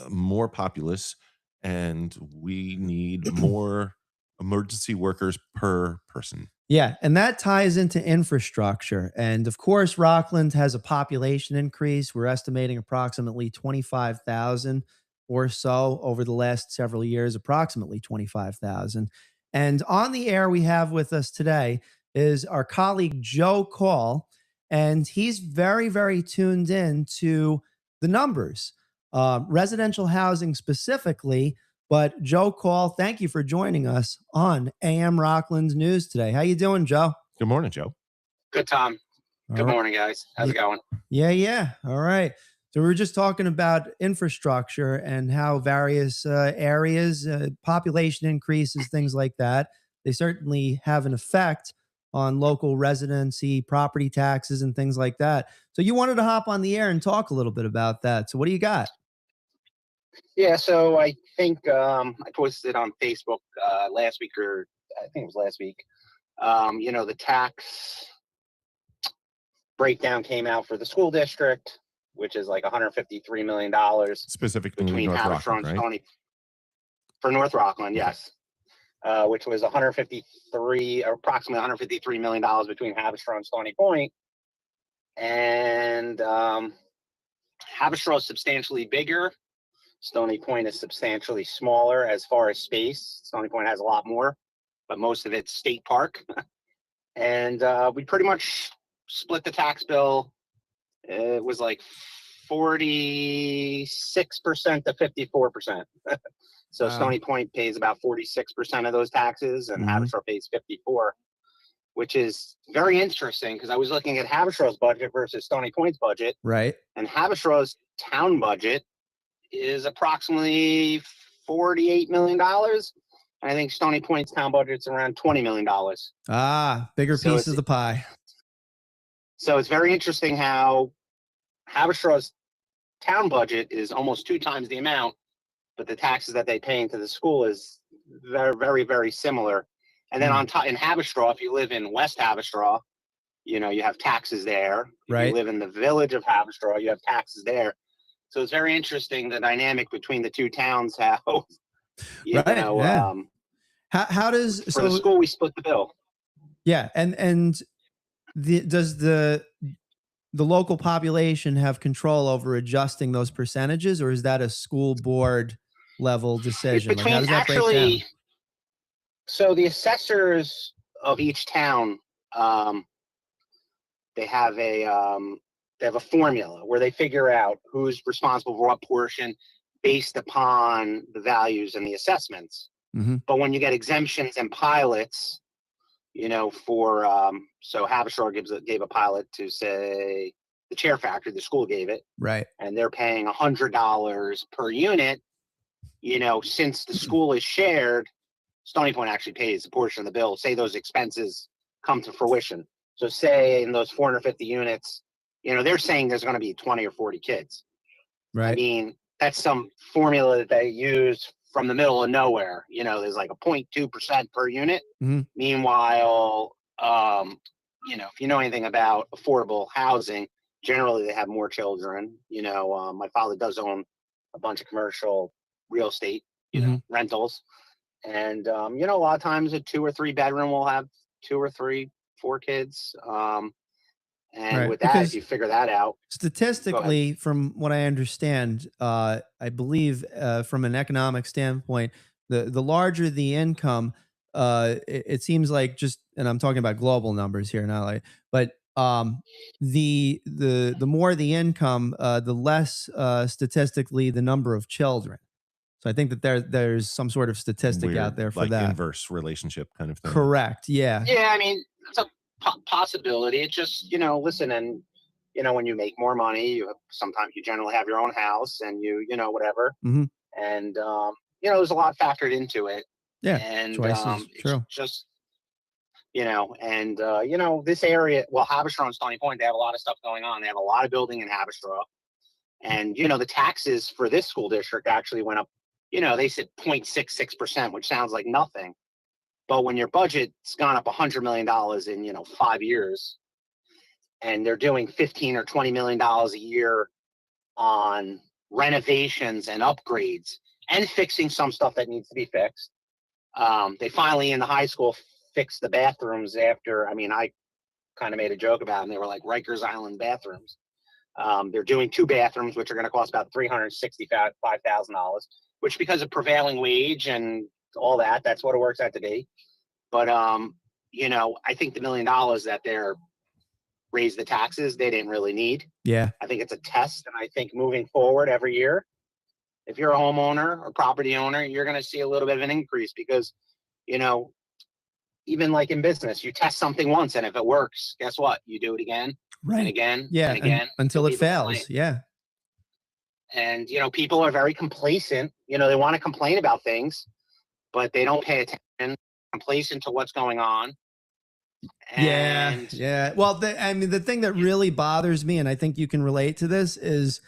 more populous, and we need more emergency workers per person. Yeah, and that ties into infrastructure. And of course, Rockland has a population increase. We're estimating approximately 25,000 or so over the last several years, approximately 25,000. And on the air we have with us today is our colleague Joe Call, and he's very, very tuned in to the numbers, residential housing specifically. But Joe Call, thank you for joining us on AM Rockland News today. How you doing, Joe? Good morning, Joe. Good, Tom. Good morning, guys. How's it going? Yeah. All right. So we were just talking about infrastructure and how various areas, population increases, things like that, they certainly have an effect on local residency, property taxes, and things like that. So you wanted to hop on the air and talk a little bit about that. So what do you got? Yeah, so I think I posted on Facebook last week, or I think it was last week. The tax breakdown came out for the school district, which is like $153 million. Specifically between North Haverstraw Rockland, and right? Stony. For North Rockland, yes. Which was approximately $153 million between Haverstraw and Stony Point. And Haverstraw is substantially bigger. Stony Point is substantially smaller as far as space. Stony Point has a lot more, but most of it's state park. And we pretty much split the tax bill. It was like 46% to 54%. So Stony Point pays about 46% of those taxes, and Haverstraw pays 54%, which is very interesting because I was looking at Haverstraw's budget versus Stony Point's budget. Right. And Haverstraw's town budget is approximately $48 million. And I think Stony Point's town budget's around $20 million. Bigger piece of the pie. So it's very interesting how Haverstraw's town budget is almost 2 times the amount, but the taxes that they pay into the school is very, very, very similar. And then on top in Haverstraw, if you live in West Haverstraw, you have taxes there. If you live in the village of Haverstraw, you have taxes there. So it's very interesting, the dynamic between the two towns, how, how does, for the school, we split the bill. Yeah. And does the local population have control over adjusting those percentages, or is that a school board level decision? Like, how does that break down? So the assessors of each town, they have a formula where they figure out who's responsible for what portion based upon the values and the assessments. But when you get exemptions and pilots, so Haverstraw gave a pilot to say the chair factory, the school gave it, Right. and they're paying $100 per unit. Since the school is shared, Stony Point actually pays a portion of the bill. Say those expenses come to fruition. So say in those 450 units, they're saying there's going to be 20 or 40 kids. Right. I mean, that's some formula that they use from the middle of nowhere. There's like a 0.2% per unit. Mm-hmm. Meanwhile, if you know anything about affordable housing, generally they have more children. My father does own a bunch of commercial real estate, rentals. And, a lot of times a 2 or 3 bedroom will have 2 or 3, 4 kids. And Right. with that, Because if you figure that out, statistically, from what I understand, I believe from an economic standpoint, the larger the income, it seems like and I'm talking about global numbers here, not like, but the more the income, the less statistically the number of children. So I think that there's some sort of statistic Weird, out there for like that. inverse relationship kind of thing. Correct. Yeah. Yeah, I mean, it's a possibility. It's just, listen, and, when you make more money, sometimes you generally have your own house and whatever. Mm-hmm. And, there's a lot factored into it. Yeah. And Jowaiszas, true. it's just, this area, well, Haverstraw and Stony Point, they have a lot of stuff going on. They have a lot of building in Haverstraw. And, the taxes for this school district actually went up. They said 0.66%, which sounds like nothing. But when your budget's gone up $100 million in, 5 years, and they're doing $15 or $20 million a year on renovations and upgrades and fixing some stuff that needs to be fixed. They finally in the high school fixed the bathrooms after, I kind of made a joke about them. They were like Rikers Island bathrooms. They're doing 2 bathrooms, which are going to cost about $365,000, which because of prevailing wage and all that, that's what it works out to be. But, I think the $1 million that they're raised the taxes, they didn't really need. Yeah. I think it's a test. And I think moving forward every year, if you're a homeowner or property owner, you're going to see a little bit of an increase because, even like in business, you test something once and if it works, guess what? You do it again. Right. And again. Yeah. And again. Until it fails. Yeah. And, people are very complacent. They want to complain about things, but they don't pay attention, complacent to what's going on. And yeah. Well, the thing that really bothers me, and I think you can relate to this, is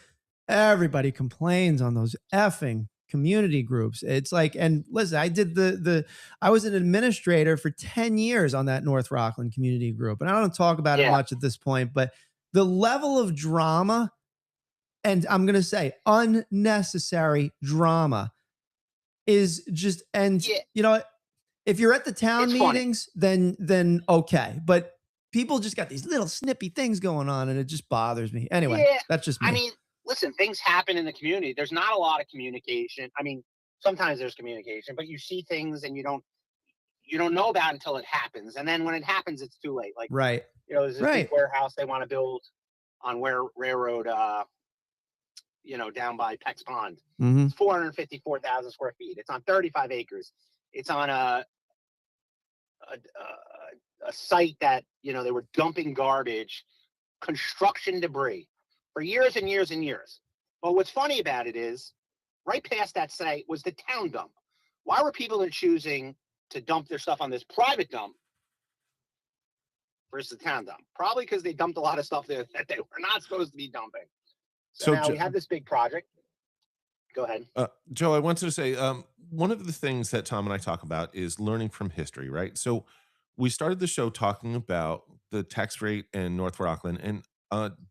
everybody complains on those effing community groups. It's like, and listen, I did I was an administrator for 10 years on that North Rockland community group. And I don't talk about it much at this point, but the level of drama, and I'm going to say unnecessary drama, is just, and if you're at the town meetings, then okay. But people just got these little snippy things going on and it just bothers me. Anyway, that's just me. Listen, things happen in the community. There's not a lot of communication. Sometimes there's communication, but you see things and you don't know about it until it happens. And then when it happens, it's too late. Like, right. There's this big warehouse they want to build on Railroad, down by Peck's Pond. Mm-hmm. It's 454,000 square feet. It's on 35 acres. It's on a site that, they were dumping garbage, construction debris for years and years and years. But what's funny about it is right past that site was the town dump. Why were people choosing to dump their stuff on this private dump versus the town dump? Probably because they dumped a lot of stuff there that they were not supposed to be dumping. So now we have this big project. Go ahead. Joe, I wanted to say, one of the things that Tom and I talk about is learning from history, right? So we started the show talking about the tax rate in North Rockland. And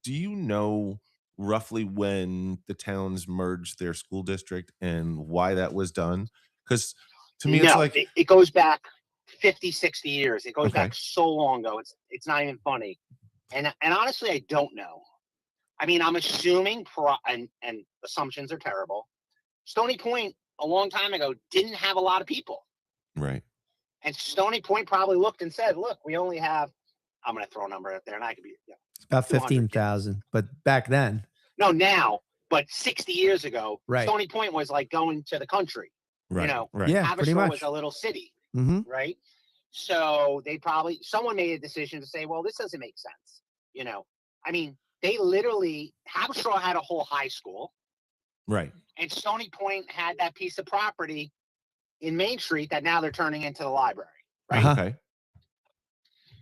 do you know roughly when the towns merged their school district and why that was done? Because to me, it's like... It goes back 50, 60 years. It goes back so long ago. It's not even funny. And honestly, I don't know. I'm assuming, and assumptions are terrible. Stony Point, a long time ago, didn't have a lot of people. Right. And Stony Point probably looked and said, look, we only have, I'm going to throw a number out there, and I could be... It's about 15,000, but back then. No, now, but 60 years ago, right. Stony Point was like going to the country. Right. Right. Yeah, pretty much. Was a little city, mm-hmm. right? So someone made a decision to say, well, this doesn't make sense. they literally, Haverstraw had a whole high school. Right. And Stony Point had that piece of property in Main Street that now they're turning into the library. Right. Okay.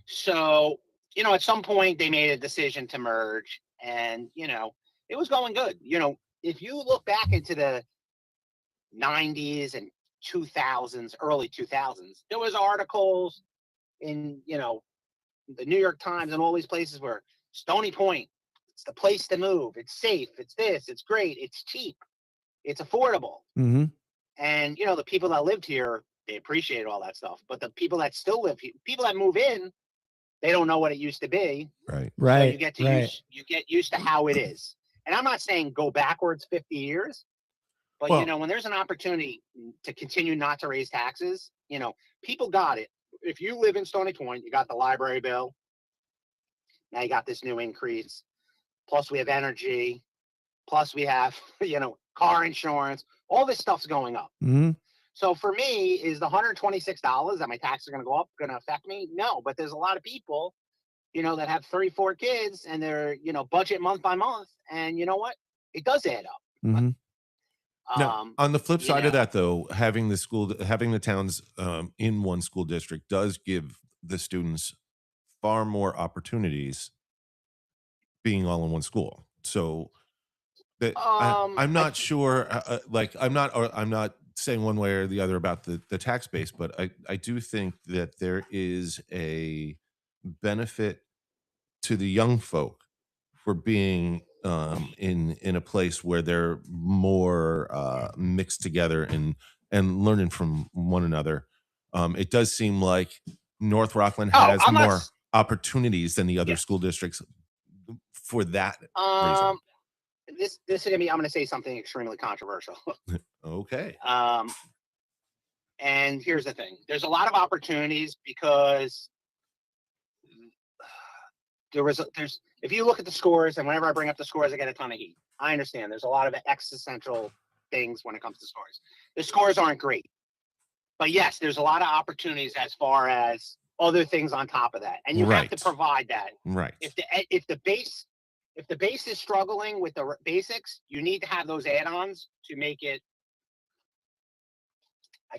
So, you know, at some point they made a decision to merge, and, you know, it was going good. You know, if you look back into the 90s and 2000s, early 2000s, there was articles in, you know, the New York Times and all these places where Stony Point, it's the place to move. It's safe. It's this. It's great. It's cheap. It's affordable. Mm-hmm. And, you know, the people that lived here, they appreciated all that stuff. But the people that still live here, people that move in, they don't know what it used to be. Right. Right. So you get used to how it is. And I'm not saying go backwards 50 years, but, Well, you know, when there's an opportunity to continue not to raise taxes, you know, people got it. If you live in Stony Point, you got the library bill. Now you got this new increase. Plus we have energy. Plus we have, you know, car insurance. All this stuff's going up. Mm-hmm. So for me, is the $126 that my taxes are going to go up going to affect me? No, but there's a lot of people, you know, that have 3-4 kids and they're, you know, budget month by month. And you know what? It does add up. Mm-hmm. Now, on the flip side of know, that, though, having the towns in one school district does give the students far more opportunities being all in one school. So that I'm not sure, like I'm not saying one way or the other about the tax base, but I do think that there is a benefit to the young folk for being in a place where they're more mixed together and learning from one another. It does seem like North Rockland has more opportunities than the other school districts for that reason. This is gonna be, I'm gonna say something extremely controversial. Okay. And here's the thing: there's a lot of opportunities because there's if you look at the scores, and whenever I bring up the scores, I get a ton of heat. I understand there's a lot of existential things when it comes to scores. The scores aren't great, but yes, there's a lot of opportunities as far as other things on top of that, and you have to provide that. Right. If the base is struggling with the basics, you need to have those add-ons to make it. I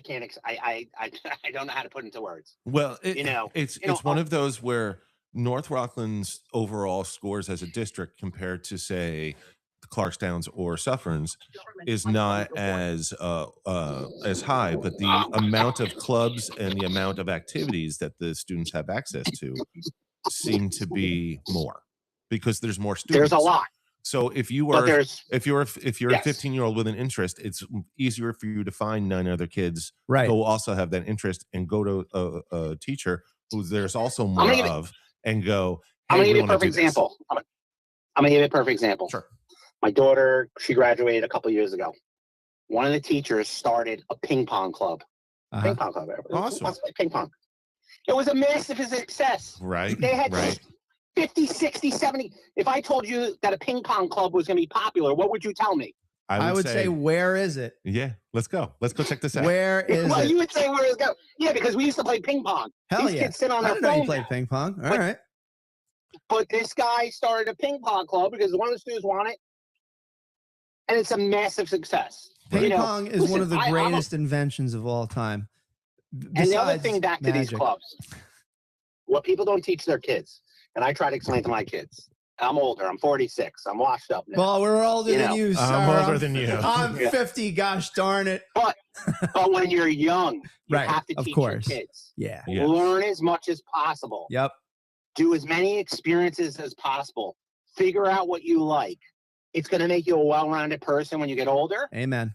don't know how to put into words. Well, it's one of those where North Rockland's overall scores as a district compared to, say, the Clarksdowns or Suffern's is not as high, but the amount of clubs and the amount of activities that the students have access to seem to be more because there's more students. There's a lot. So if you're a 15-year-old with an interest, it's easier for you to find 9 other kids who also have that interest and go to a teacher who there's also more of and go, hey, I'm going to give you a perfect example. I'm going to give you a perfect example. Sure. My daughter, she graduated a couple years ago. One of the teachers started a ping pong club. Ping pong club. Awesome. Ping pong. It was a massive success. Right. They had 50, 60, 70. If I told you that a ping pong club was going to be popular, what would you tell me? I would say, where is it? Yeah, let's go. Let's go check this out. Where is it? You would say, where is it? Yeah, because we used to play ping pong. Hell These kids sit on their I didn't know you phone played now. ping pong. All right. But this guy started a ping pong club because one of the students wanted it, and it's a massive success. Ping pong is one of the greatest inventions of all time. And the other thing back to these clubs, what people don't teach their kids, and I try to explain to my kids. I'm older. I'm 46. I'm washed up now. Well, we're older than you, sir. I'm older than you. I'm 50. Gosh darn it. But when you're young, you have to teach your kids. Yeah. Learn as much as possible. Yep. Do as many experiences as possible. Figure out what you like. It's going to make you a well-rounded person when you get older. Amen.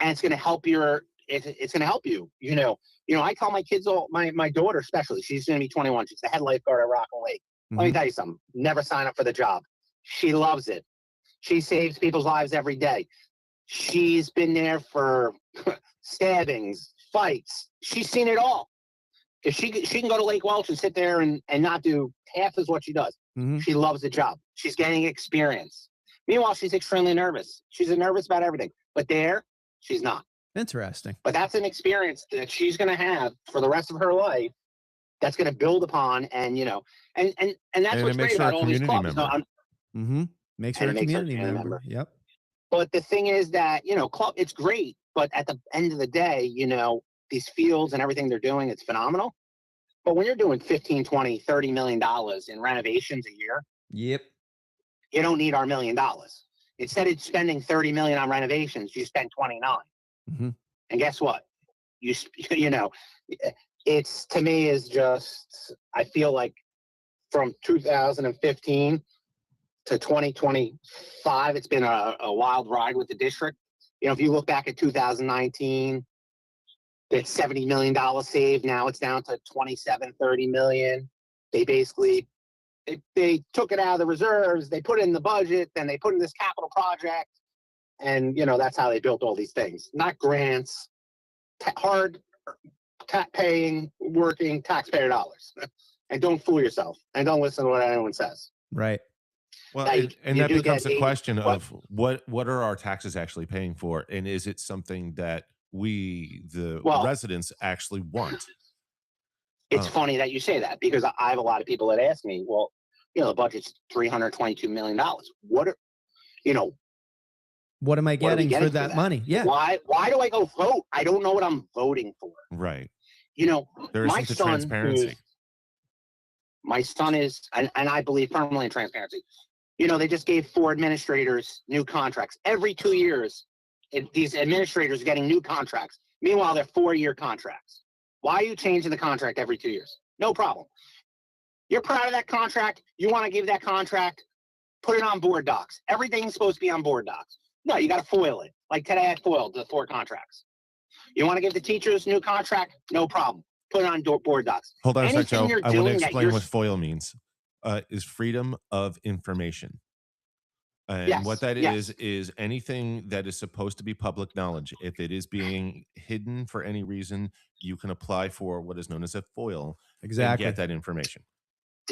And it's going to help it's going to help you. You know, I tell my kids, my daughter especially, she's going to be 21. She's the head lifeguard at Rockland Lake. Let me tell you something. Never sign up for the job. She loves it. She saves people's lives every day. She's been there for stabbings, fights. She's seen it all. If she can go to Lake Welch and sit there and not do half as what she does. She loves the job. She's getting experience. Meanwhile, she's extremely nervous. She's nervous about everything. But there, she's not. Interesting. But that's an experience that she's going to have for the rest of her life. That's going to build upon, and and that's what's great about all these clubs. Mm-hmm. Makes her And a it makes her a community community member. member. Yep. But the thing is that, club, it's great. But at the end of the day, these fields and everything they're doing, it's phenomenal. But when you're doing 15, 20, $30 million in renovations a year, Yep. you don't need our $1 million. Instead of spending 30 million on renovations, you spend 29. Mm-hmm. And guess what? It's, to me, is just, I feel like from 2015 to 2025, it's been a wild ride with the district. If you look back at 2019, it's $70 million saved. Now it's down to 30 million. They basically, they took it out of the reserves, they put it in the budget, then they put in this capital project. And, that's how they built all these things. Not grants, hard paying, working taxpayer dollars. And don't fool yourself. And don't listen to what anyone says. Right. Well, Now, and you that do becomes get the 80 question of what are our taxes actually paying for? And is it something that we, the residents, actually want? It's funny that you say that, because I have a lot of people that ask me, well, the budget's $322 million. What am I getting for that money? Yeah. Why do I go vote? I don't know what I'm voting for. Right. There isn't the transparency. My son is, and I believe firmly in transparency. They just gave 4 administrators new contracts. Every 2 years, these administrators are getting new contracts. Meanwhile, they're 4-year contracts. Why are you changing the contract every 2 years? No problem. You're proud of that contract. You want to give that contract, put it on board docs. Everything's supposed to be on board docs. No, you got to foil it. Like today, I foiled the 4 contracts. You want to give the teachers a new contract? No problem. Put it on board docs. Hold on a sec, Joe. I want to explain what FOIL means. Is freedom of information. And what that is anything that is supposed to be public knowledge. If it is being hidden for any reason, you can apply for what is known as a FOIL. Exactly. And get that information.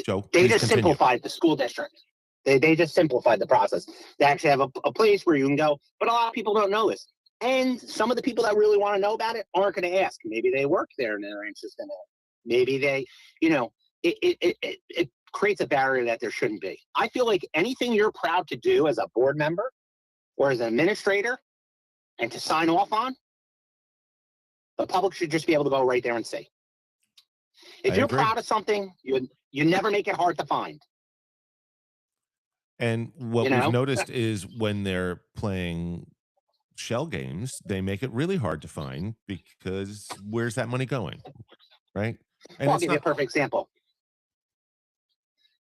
Joe, they just simplified the school district. They just simplified the process. They actually have a place where you can go, but a lot of people don't know this. And some of the people that really want to know about it aren't going to ask. Maybe they work there and they're interested in it. Maybe they, it creates a barrier that there shouldn't be. I feel like anything you're proud to do as a board member or as an administrator and to sign off on, the public should just be able to go right there and see. If you're proud of something, you never make it hard to find. And what we've noticed is when they're playing shell games, they make it really hard to find, because where's that money going? Right. And I'll give you a perfect example.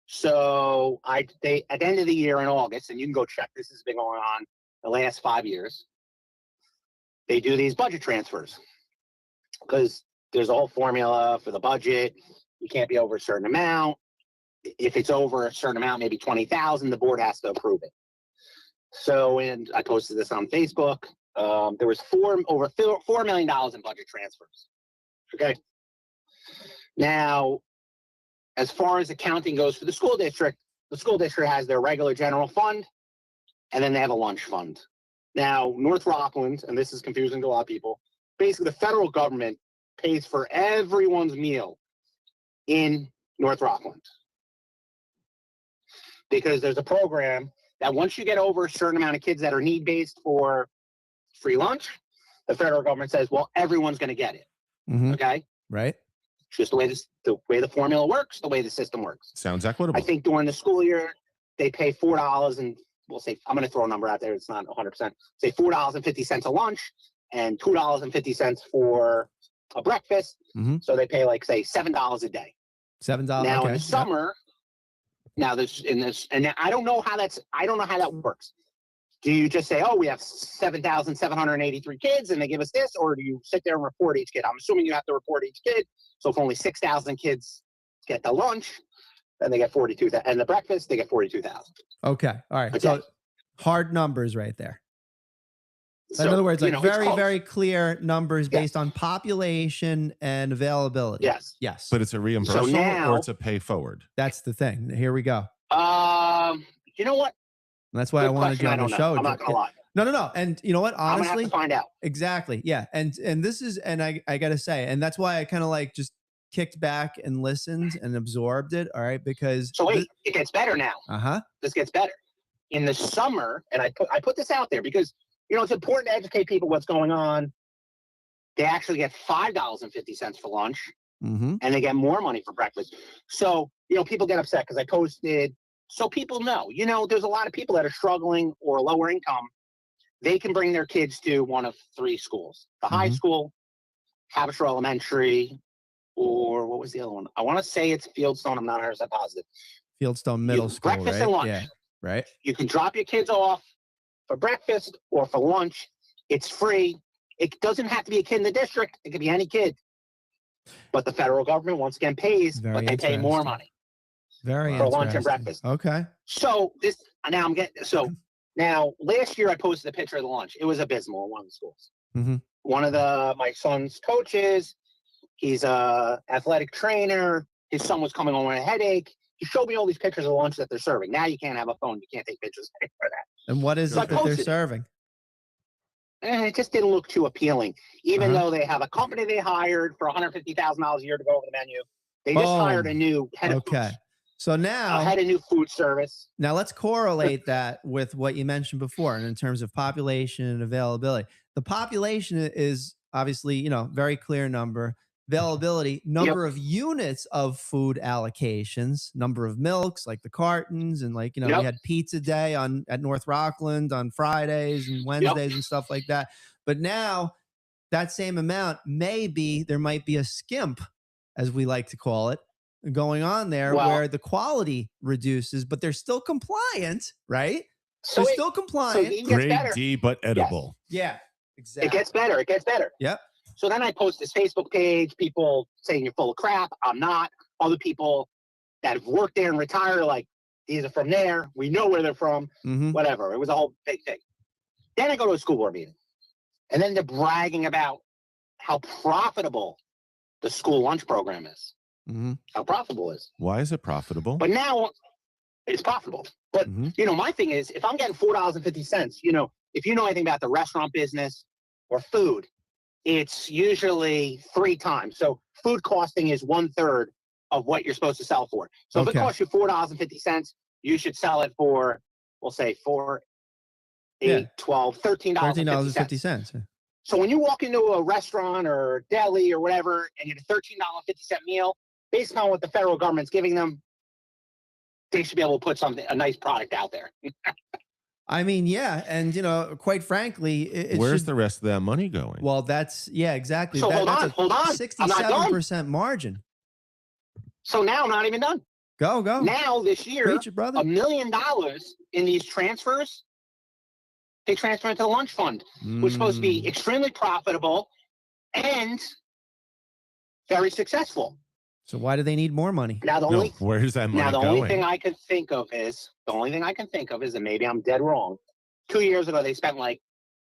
So at the end of the year in August, and you can go check, this has been going on the last 5 years, they do these budget transfers because there's a whole formula for the budget. You can't be over a certain amount. If it's over a certain amount, maybe 20,000, the board has to approve it. So, and I posted this on Facebook. There was over $4 million in budget transfers. Okay. Now, as far as accounting goes for the school district has their regular general fund, and then they have a lunch fund. Now, North Rockland, and this is confusing to a lot of people, basically the federal government pays for everyone's meal in North Rockland. Because there's a program that once you get over a certain amount of kids that are need-based for free lunch, the federal government says, well, everyone's going to get it. Mm-hmm. Okay? Right. It's just the way the formula works, the way the system works. Sounds equitable. I think during the school year, they pay $4 and we'll say, I'm going to throw a number out there. It's not 100%. Say $4.50 a lunch and $2.50 for a breakfast. Mm-hmm. So they pay like, say, $7 a day. $7. Now okay. in the summer, and I don't know how that works. Do you just say, oh, we have 7,783 kids and they give us this, or do you sit there and report each kid? I'm assuming you have to report each kid. So if only 6,000 kids get the lunch, then they get 42,000, and the breakfast, they get 42,000. Okay. All right. Okay. So hard numbers right there. So, in other words, like very clear numbers based on population and availability. Yes. Yes. But it's a reimbursement or it's a pay forward. That's the thing. Here we go. You know what? That's why I wanted you on the show. I'm not gonna lie. No. And you know what? Honestly, I'm gonna have to find out. Exactly. Yeah. And this is, and I gotta say, and that's why I kind of like just kicked back and listened and absorbed it. All right. Because so wait, it gets better now. Uh-huh. This gets better. in the summer, and I put this out there because, you know, it's important to educate people what's going on. They actually get $5.50 for lunch, Mm-hmm. and they get more money for breakfast. So, you know, people get upset because I posted, so people know, you know, there's a lot of people that are struggling or lower income. They can bring their kids to one of three schools: the high Mhm. school, Haverstraw Elementary, or what was the other one? I want to say it's Fieldstone. I'm not 100% positive. Fieldstone Middle School, Breakfast right? and lunch. Yeah, right. You can drop your kids off for breakfast or for lunch. It's free. It doesn't have to be a kid in the district. It could be any kid. But the federal government, once again, pays, Very but they pay more interesting. money Very for lunch and interesting. breakfast. Okay. So this now I'm getting now last year I posted a picture of the lunch. It was abysmal in one of the schools. Mm-hmm. One of my son's coaches, he's a athletic trainer. His son was coming home with a headache. He showed me all these pictures of lunch that they're serving. Now you can't have a phone. You can't take pictures for that. And what is So it I that they're posted it. serving? It just didn't look too appealing, even Uh-huh. though they have a company they hired for $150,000 a year to go over the menu. They just hired a new head of food, Okay. So now, had a new food service. now let's correlate that with what you mentioned before, and in terms of population and availability. The population is obviously, you know, very clear number. Availability, number of units of food allocations, number of milks, like the cartons, and like, you know, we had pizza day at North Rockland on Fridays and Wednesdays and stuff like that. But now that same amount, maybe there might be a skimp, as we like to call it, going on there, where the quality reduces, but they're still compliant, right? So they're still compliant. So it gets Grade better. D, but edible. Yeah, exactly. It gets better. It gets better. Yep. So then I post this Facebook page, people saying you're full of crap. I'm not. Other people that have worked there and retired, like, these are from there. We know where they're from. Mm-hmm. Whatever. It was a whole big thing. Then I go to a school board meeting, and then they're bragging about how profitable the school lunch program is. Mm-hmm. How profitable it is. Why is it profitable? But now it's profitable. But, you know, my thing is, if I'm getting $4.50, you know, if you know anything about the restaurant business or food, it's usually 3 times. So food costing is 1/3 of what you're supposed to sell for. So if it costs you $4.50, you should sell it for, we'll say, $4, $8, $12, $13.50. So when you walk into a restaurant or deli or whatever, and you get a $13.50 meal, based on what the federal government's giving them, they should be able to put a nice product out there. I mean, yeah, and you know, quite frankly, where's the rest of that money going? Well, that's exactly. So hold on. 67% margin. So now, I'm not even done. Go. Now this year, Preach it, brother. $1 million in these transfers, they transfer into the lunch fund, which is supposed to be extremely profitable and very successful. So why do they need more money? Now where's that money going? going? Only thing I can think of is, and maybe I'm dead wrong, 2 years ago they spent like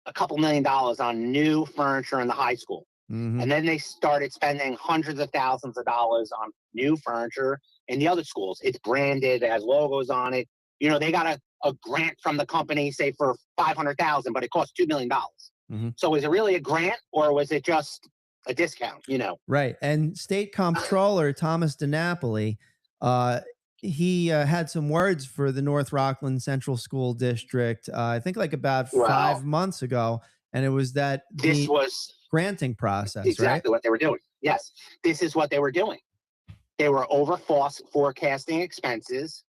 a couple $1 million on new furniture in the high school. Mm-hmm. And then they started spending hundreds of thousands of dollars on new furniture in the other schools. It's branded, it has logos on it. You know, they got a grant from the company, say for $500,000, but it costs $2 million. Mm-hmm. So is it really a grant, or was it just a discount? You know, right? And State Comptroller Thomas DiNapoli, he had some words for the North Rockland Central School District. I think like about 5 months ago, and it was that this was granting process. Exactly what they were doing. Yes, this is what they were doing. They were over forecasting expenses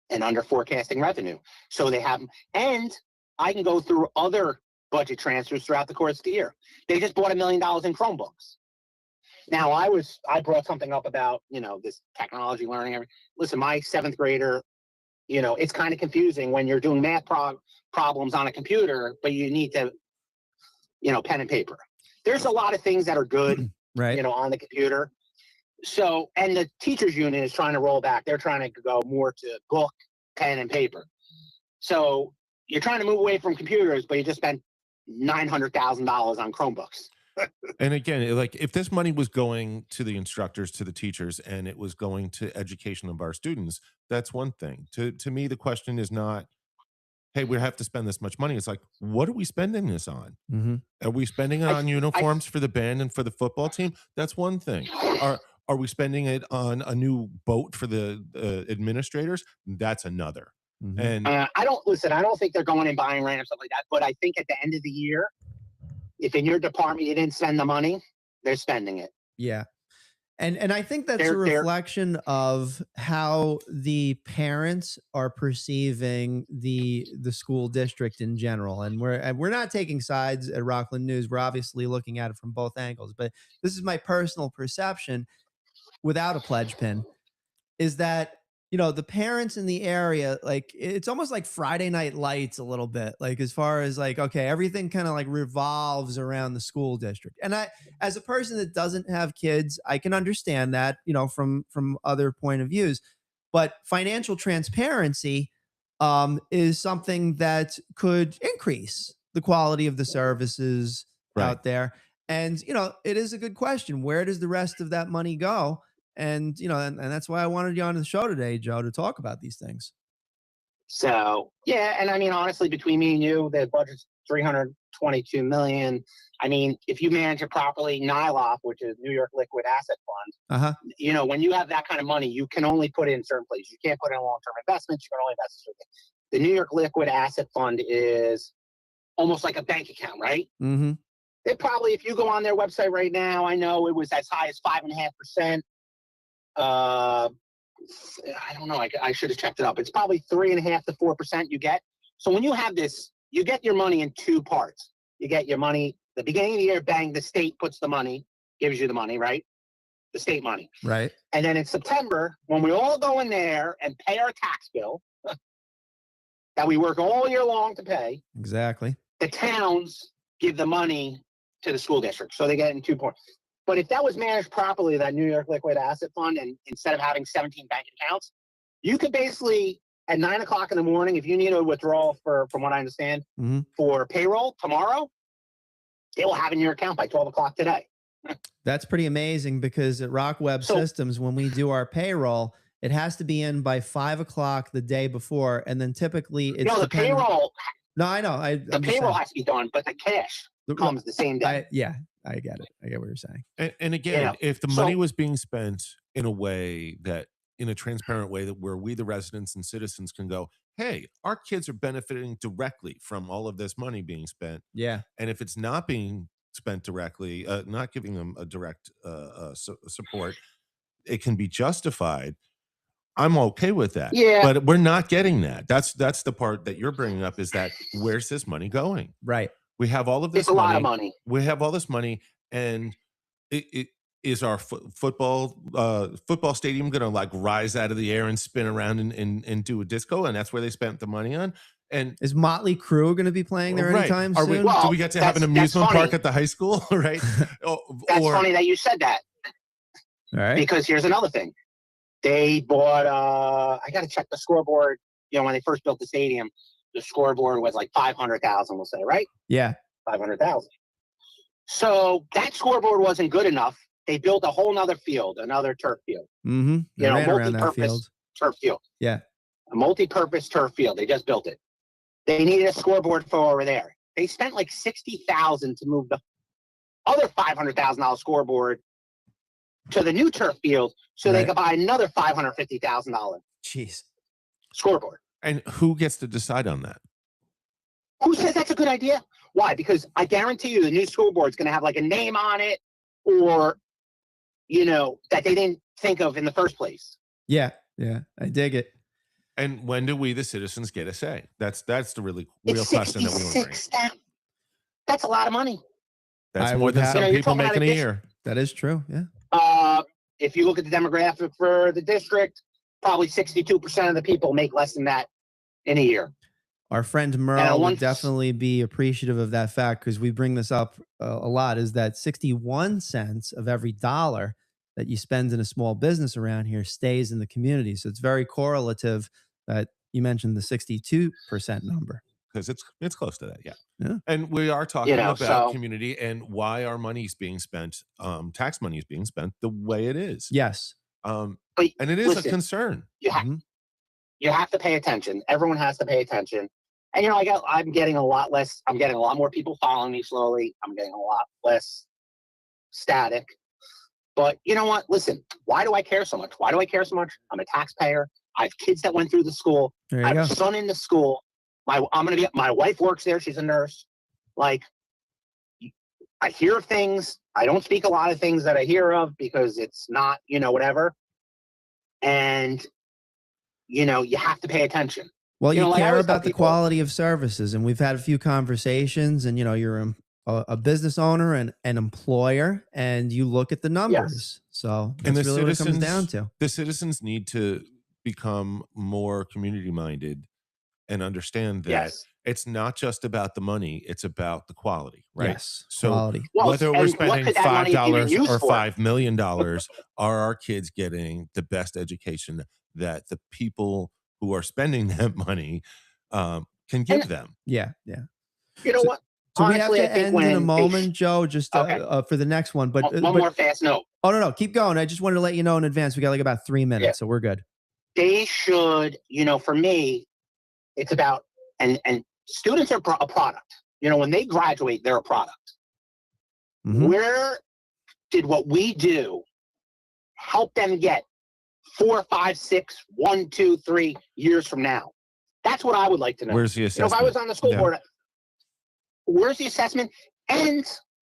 and under forecasting revenue. So they have, and I can go through other budget transfers throughout the course of the year. They just bought $1 million in Chromebooks. Now I brought something up about, you know, this technology learning. Listen, my 7th grader, you know, it's kind of confusing when you're doing math problems on a computer, but you need to, you know, pen and paper. There's a lot of things that are good, right, you know, on the computer. So, and the teachers union is trying to roll back. They're trying to go more to book, pen, and paper. So you're trying to move away from computers, but you just spent $900,000 on Chromebooks. And again, like, if this money was going to the instructors, to the teachers, and it was going to education of our students, that's one thing. To me, the question is not, hey, we have to spend this much money. It's like, what are we spending this on? Mm-hmm. Are we spending it on uniforms for the band and for the football team? That's one thing. Are we spending it on a new boat for the administrators? That's another. Mhm. And I don't think they're going and buying land or stuff like that. But I think at the end of the year, if in your department you didn't spend the money, they're spending it. Yeah. And I think that's a They're reflection of how the parents are perceiving the school district in general. And we're not taking sides at Rockland News. We're obviously looking at it from both angles. But this is my personal perception without a pledge pin, is that, you know, the parents in the area, like, it's almost like Friday Night Lights a little bit, like, as far as like, okay, everything kind of like revolves around the school district. And I, as a person that doesn't have kids, I can understand that, you know, from other point of views. But financial transparency is something that could increase the quality of the services Right. out there. And, you know, it is a good question. Where does the rest of that money go? And, you know, and that's why I wanted you on the show today, Joe, to talk about these things. So, yeah. And I mean, honestly, between me and you, the budget's $322 million. I mean, if you manage it properly, NILOP, which is New York Liquid Asset Fund, you know, when you have that kind of money, you can only put it in certain places. You can't put it in long-term investments. You can only invest in certain things. The New York Liquid Asset Fund is almost like a bank account, right? Mm-hmm. They probably, if you go on their website right now, I know it was as high as 5.5%. I don't know. I should have checked it up. It's probably 3.5% to 4% you get. So when you have this, you get your money in two parts. You get your money the beginning of the year, bang, the state puts the money, gives you the money, right? The state money. Right. And then in September, when we all go in there and pay our tax bill that we work all year long to pay, Exactly. the towns give the money to the school district. So they get it in 2 points. But if that was managed properly, that New York Liquid Asset Fund, and instead of having 17 bank accounts, you could basically, at 9 o'clock in the morning, if you need a withdrawal from what I understand, for payroll tomorrow, they will have in your account by 12 o'clock today. That's pretty amazing, because at Rock Web Systems, when we do our payroll, it has to be in by 5 o'clock the day before. And then typically it's the payroll. No, I know. The payroll has to be done, but the cash comes the same day. I get it. I get what you're saying. And again, if the money was being spent in a way that, in a transparent way, that where we, the residents and citizens, can go, hey, our kids are benefiting directly from all of this money being spent. Yeah. And if it's not being spent directly, not giving them a direct support, it can be justified. I'm okay with that. Yeah. But we're not getting that. That's the part that you're bringing up, is that where's this money going? Right. We have all of this It's a lot of money. We have all this money, and it is our football stadium going to like rise out of the air and spin around and do a disco, and that's where they spent the money on. And is Motley Crue going to be playing there anytime soon? Do we get to have an amusement park at the high school? Right. That's funny that you said that. All right. Because here's another thing. They bought. I got to check the scoreboard. You know, when they first built the stadium, the scoreboard was like 500,000. We'll say, right? Yeah. 500,000. So that scoreboard wasn't good enough. They built a whole nother field, another turf field. Mm-hmm. You know, multi-purpose turf field. Yeah. A multi-purpose turf field. They just built it. They needed a scoreboard for over there. They spent like $60,000 to move the other $500,000 scoreboard to the new turf field, so they could buy another $550,000. Jeez. Scoreboard. And who gets to decide on that? Who says that's a good idea? Why? Because I guarantee you the new scoreboard is going to have like a name on it, or, you know, that they didn't think of in the first place. Yeah. Yeah. I dig it. And when do we, the citizens, get a say? That's the real question that we want to bring. That's a lot of money. That's more than some people make in a year. That is true. Yeah. If you look at the demographic for the district, probably 62% of the people make less than that in a year. Our friend Merle would definitely be appreciative of that fact, because we bring this up a lot, is that 61 cents of every dollar that you spend in a small business around here stays in the community. So it's very correlative that you mentioned the 62% number. Because it's close to that, yeah. Yeah. And we are talking about community and why our money is being spent, tax money is being spent the way it is. Yes. And it is a concern. You have to pay attention. Everyone has to pay attention. And, you know, I'm getting a lot more people following me slowly. I'm getting a lot less static. But you know what? Listen, why do I care so much? I'm a taxpayer. I have kids that went through the school. There I you have go. a son in the school. My wife works there. She's a nurse. Like, I hear things. I don't speak a lot of things that I hear of because it's not, whatever. And, you have to pay attention. Well, you like I care always tell about the people- quality of services, and we've had a few conversations, and you're a business owner and an employer, and you look at the numbers. So And that's really what it comes down to. The citizens need to become more community minded and understand that Yes. it's not just about the money, it's about the quality, right? Yes, So quality. Well, whether we're and what spending could that money be $5 used or for? $5 million, are our kids getting the best education that the people who are spending that money can give them? Yeah, yeah. You know what? So Honestly, we I have to think end in a when moment, Joe, just Okay. For the next one. But one more fast note. Oh no, keep going. I just wanted to let you know in advance. We got like about 3 minutes, Yeah. so we're good. They should, for me, it's about and students are a product. When they graduate, they're a product. Mhm. Where did what we do help them get 4, 5, 6, 1, 2, 3 years from now? That's what I would like to know. Where's the assessment? If I was on the school Yeah. board, where's the assessment? And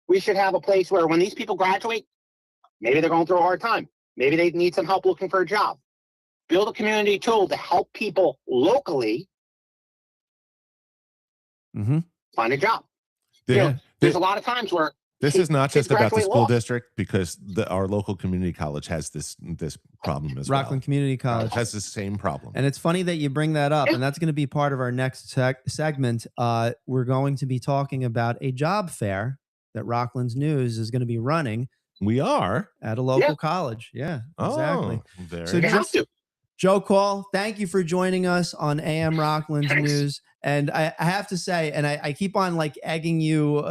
we should have a place where when these people graduate, maybe they're going through a hard time. Maybe they need some help looking for a job. Build a community tool to help people locally Mhm. find a job. Yeah. There's a lot of times where This is not kids just about the graduate school law. district, because our local community college has this problem as Rockland well. Community College. Has the same problem. And it's funny that you bring that up, Yeah. and that's going to be part of our next segment. We're going to be talking about a job fair that Rockland's News is going to be running We are. at a local college. Yeah, exactly. Oh, very So you just- have to. Joe Call, thank you for joining us on AM Rockland's Thanks. News. And I have to say, and I keep on like egging you,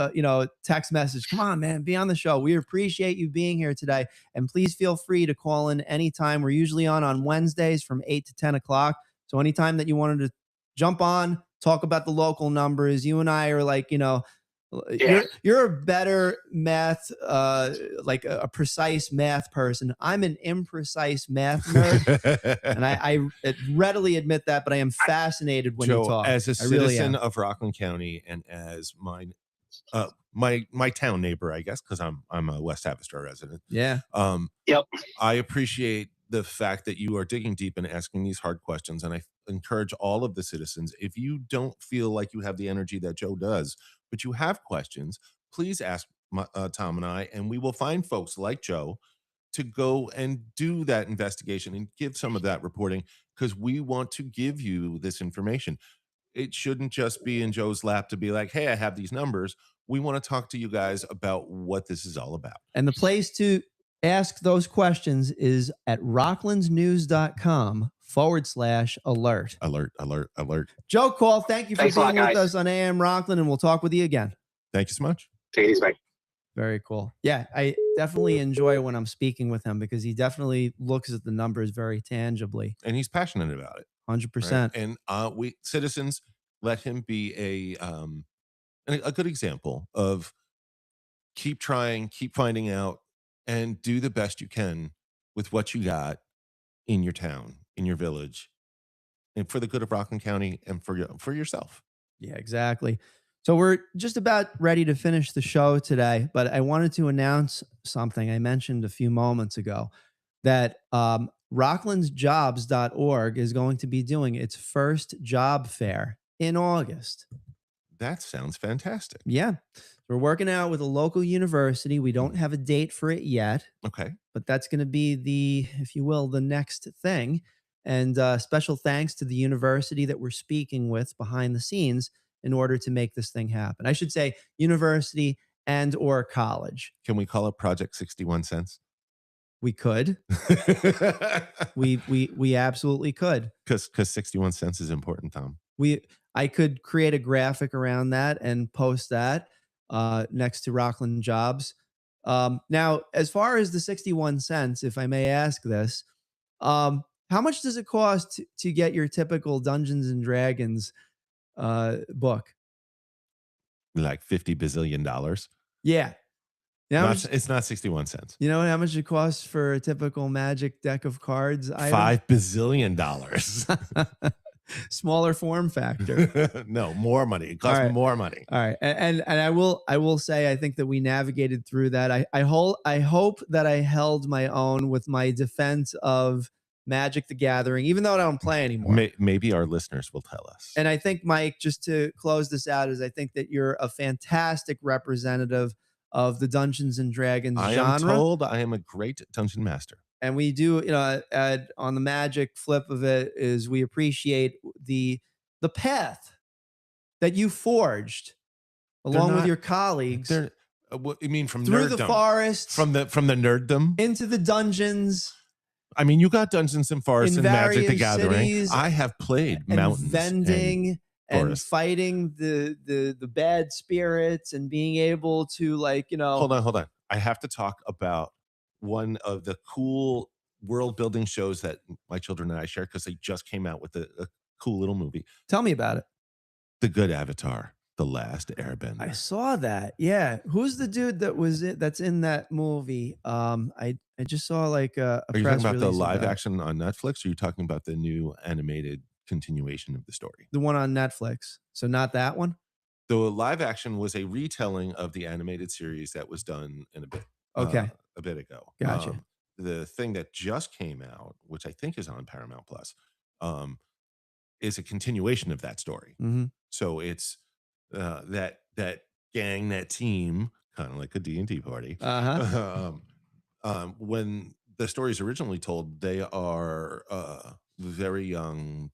text message. Come on, man, be on the show. We appreciate you being here today. And please feel free to call in anytime. We're usually on Wednesdays from 8 to 10 o'clock. So anytime that you wanted to jump on, talk about the local numbers, you and I are like, Yeah. you're a better math, like a precise math person. I'm an imprecise math nerd. And I readily admit that, but I am fascinated when Joe, you talk. as a I really citizen am. of Rockland County and as my town neighbor, I guess, because I'm a West Havistar resident. Yeah. Yep. I appreciate the fact that you are digging deep and asking these hard questions. And I encourage all of the citizens, if you don't feel like you have the energy that Joe does, but you have questions, please ask Tom and I, and we will find folks like Joe to go and do that investigation and give some of that reporting, because we want to give you this information. It shouldn't just be in Joe's lap to be like, hey, I have these numbers. We want to talk to you guys about what this is all about. And the place to ask those questions is at rocklandsnews.com/alert. Alert. Joe Call, thank you for Thanks a lot, being with guys. us on AM Rockland, and we'll talk with you again. Thank you so much. Take it easy, bye. Very cool. Yeah, I definitely enjoy when I'm speaking with him because he definitely looks at the numbers very tangibly. And he's passionate about it. 100%. Right? And we citizens, let him be a good example of keep trying, keep finding out, and do the best you can with what you got in your town, in your village, and for the good of Rockland County and for yourself. Yeah, exactly. So we're just about ready to finish the show today, but I wanted to announce something I mentioned a few moments ago, that rocklandsjobs.org is going to be doing its first job fair in August. That sounds fantastic. Yeah. We're working out with a local university. We don't have a date for it yet, Okay. but that's going to be the, if you will, the next thing. And special thanks to the university that we're speaking with behind the scenes in order to make this thing happen. I should say university and or college. Can we call it Project 61 Cents? We could. We absolutely could. Because 61 cents is important, Tom. I could create a graphic around that and post that next to Rockland Jobs. Now, as far as the 61 cents, if I may ask this, how much does it cost to get your typical Dungeons and Dragons book? Like $50 bazillion. Yeah. Yeah, how much, It's not 61 cents. you know how much it costs for a typical Magic deck of cards item? $5 bazillion. Smaller form factor. No, more money. It costs more money. All right, and I will say I think that we navigated through that. I hope that I held my own with my defense of Magic the Gathering, even though I don't play anymore. Maybe our listeners will tell us. And I think, Mike, just to close this out, is I think that you're a fantastic representative of the Dungeons and Dragons genre. I am told I am a great dungeon master. And we do, you know, on the Magic flip of it is we appreciate the path that you forged along with your colleagues. What you mean from through nerddom? The forest, from the nerddom into the dungeons. I mean, you got dungeons and forests in Magic the Gathering. I have played and mountains, vending and fighting the bad spirits and being able to, like, you know. Hold on. I have to talk about one of the cool world building shows that my children and I share, because they just came out with a cool little movie. Tell me about it. The Good Avatar, The Last Airbender. I saw that. Yeah. Who's the dude that's in that movie? I just saw like a Are you press talking about the release live action on Netflix, or are you talking about the new animated continuation of the story? The one on Netflix. So not that one? The live action was a retelling of the animated series that was done in a bit. Okay. A bit ago. Gotcha. The thing that just came out, which I think is on Paramount Plus, is a continuation of that story. Mm-hmm. So it's that gang, that team, kind of like a D&D party. When the story is originally told, they are very young,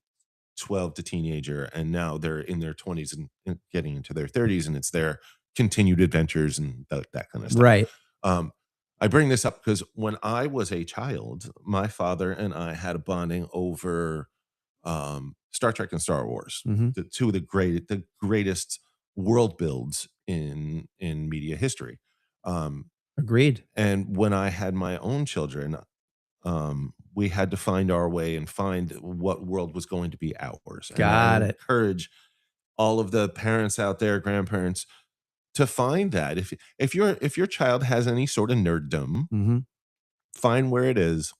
12 to teenager, and now they're in their 20s and getting into their 30s, and it's their continued adventures and that kind of stuff. Right. I bring this up because when I was a child, my father and I had a bonding over Star Trek and Star Wars, mm-hmm. two of the greatest world builds in media history. Agreed. And when I had my own children, we had to find our way and find what world was going to be ours. Got it. Encourage all of the parents out there, grandparents, to find that. If your child has any sort of nerddom, mm-hmm. find where it is,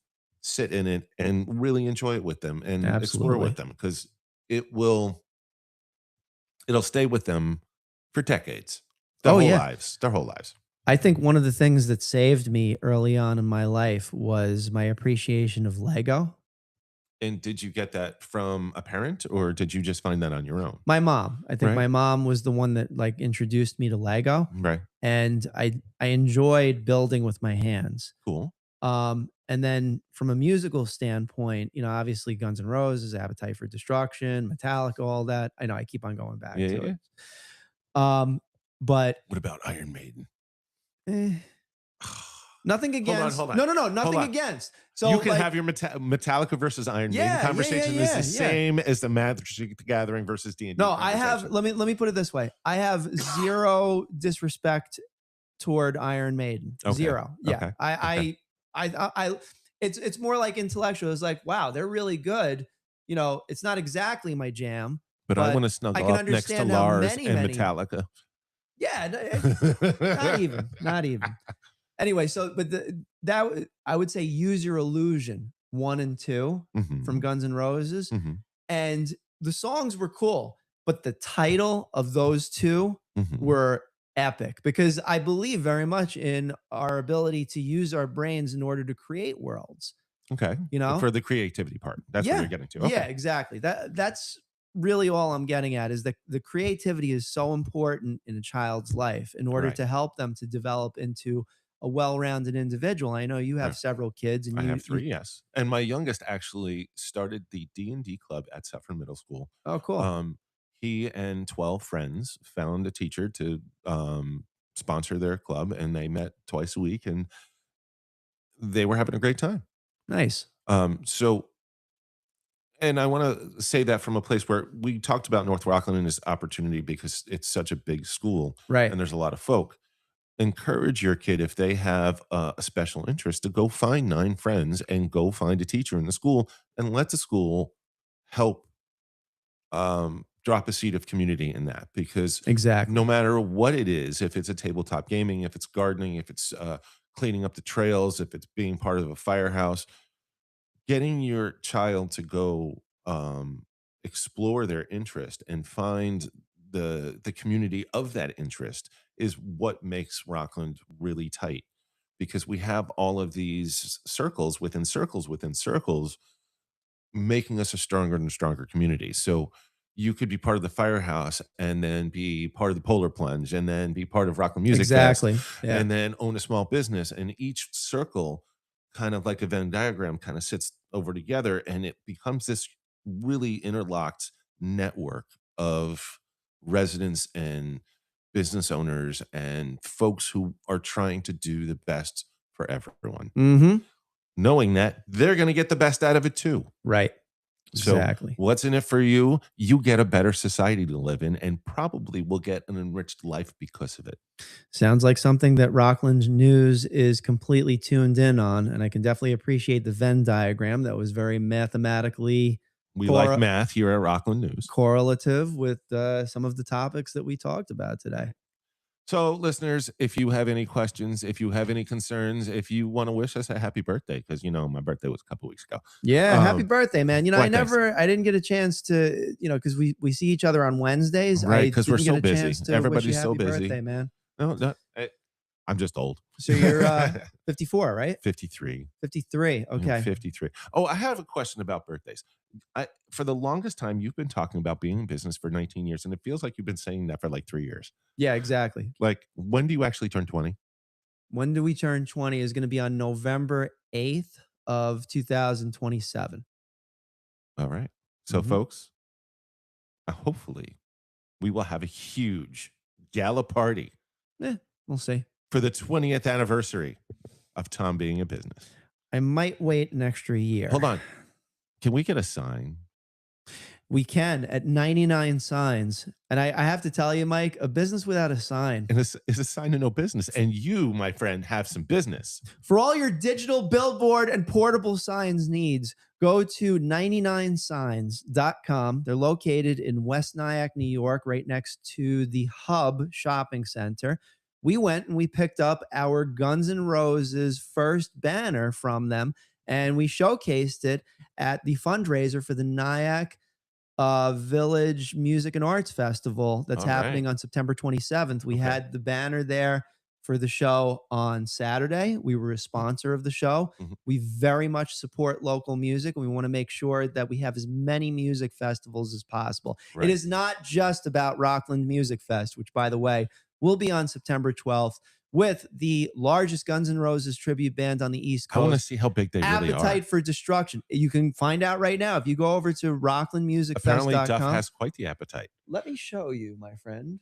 sit in it, and really enjoy it with them and explore with them, because it'll stay with them for decades. Their whole lives. I think one of the things that saved me early on in my life was my appreciation of Lego. And did you get that from a parent, or did you just find that on your own? My mom. I think my mom was the one that like introduced me to Lego. Right. And I enjoyed building with my hands. Cool. And then from a musical standpoint, you know, obviously Guns N' Roses, Appetite for Destruction, Metallica, all that. I know I keep on going back to it. But what about Iron Maiden? Nothing against. Hold on. No, nothing against. So you can have your Metallica versus Iron Maiden conversation is the same as the Magic the Gathering versus D&D. No, I have. Let me put it this way. I have zero disrespect toward Iron Maiden. Okay. Zero. Yeah. Okay. I it's more like intellectual. It's like, wow, they're really good. You know, it's not exactly my jam. But I want to snuggle up next to Lars and Metallica. Yeah, not even. Anyway, so but that I would say Use Your Illusion 1 and 2 from Guns N' Roses, and the songs were cool, but the title of those two were epic, because I believe very much in our ability to use our brains in order to create worlds. Okay, you know, for the creativity part, that's what you're getting to. Okay. Yeah, exactly. That's really all I'm getting at, is that the creativity is so important in a child's life in order to help them to develop into a well-rounded individual. I know you have several kids, and I have 3, yes. And my youngest actually started the D&D club at Sept Middle School. Oh, cool. He and 12 friends found a teacher to sponsor their club, and they met twice a week, and they were having a great time. Nice. And I want to say that from a place where we talked about North Rockland and this opportunity, because it's such a big school, right? And there's a lot of folk. Encourage your kid, if they have a special interest, to go find 9 friends and go find a teacher in the school, and let the school help drop a seed of community in that, because Exactly. no matter what it is, if it's a tabletop gaming, if it's gardening, if it's cleaning up the trails, if it's being part of a firehouse, getting your child to go explore their interest and find the community of that interest is what makes Rockland really tight, because we have all of these circles within circles within circles, making us a stronger and stronger community. So you could be part of the firehouse and then be part of the Polar Plunge and then be part of Rockland Music Fest Exactly. Yeah. and then own a small business. And each circle, kind of like a Venn diagram, kind of sits over together, and it becomes this really interlocked network of residents and business owners and folks who are trying to do the best for everyone, Mm-hmm. knowing that they're going to get the best out of it too. Right. Exactly. So what's in it for you? You get a better society to live in, and probably will get an enriched life because of it. Sounds like something that Rockland News is completely tuned in on, and I can definitely appreciate the Venn diagram that was very mathematically We like math here at Rockland News. correlative with some of the topics that we talked about today. So, listeners, if you have any questions, if you have any concerns, if you want to wish us a happy birthday, because my birthday was a couple weeks ago. Yeah, happy birthday, man. why, I didn't get a chance to, because we see each other on Wednesdays. Right, because we're didn't so get a busy. chance to wish Everybody's you so happy busy. birthday, man. No, I'm just old. So you're 54, right? 53. 53. Okay. 53. Oh, I have a question about birthdays. For the longest time, you've been talking about being in business for 19 years, and it feels like you've been saying that for like 3 years. Yeah, exactly. Like, when do you actually turn 20? When do we turn 20 is going to be on November 8th of 2027. All right. So, Mhm. folks, hopefully we will have a huge gala party We'll see. for the 20th anniversary of Tom being in business. I might wait an extra year. Hold on. Can we get a sign? We can at 99 signs. And I have to tell you, Mike, a business without a sign. And it's a sign of no business. And you, my friend, have some business. For all your digital billboard and portable signs needs, go to 99signs.com. They're located in West Nyack, New York, right next to the Hub Shopping Center. We went and we picked up our Guns N' Roses first banner from them, and we showcased it at the fundraiser for the Nyack Village Music and Arts Festival that's happening on September 27th. We had the banner there for the show on Saturday. We were a sponsor of the show. Mhm. We very much support local music, and we want to make sure that we have as many music festivals as possible. Right. It is not just about Rockland Music Fest, which, by the way, will be on September 12th with the largest Guns N' Roses tribute band on the East Coast. I want to see how big they really are. Appetite for Destruction. You can find out right now if you go over to rocklandmusicfest.com. Apparently, Duff has quite the appetite. Let me show you, my friend.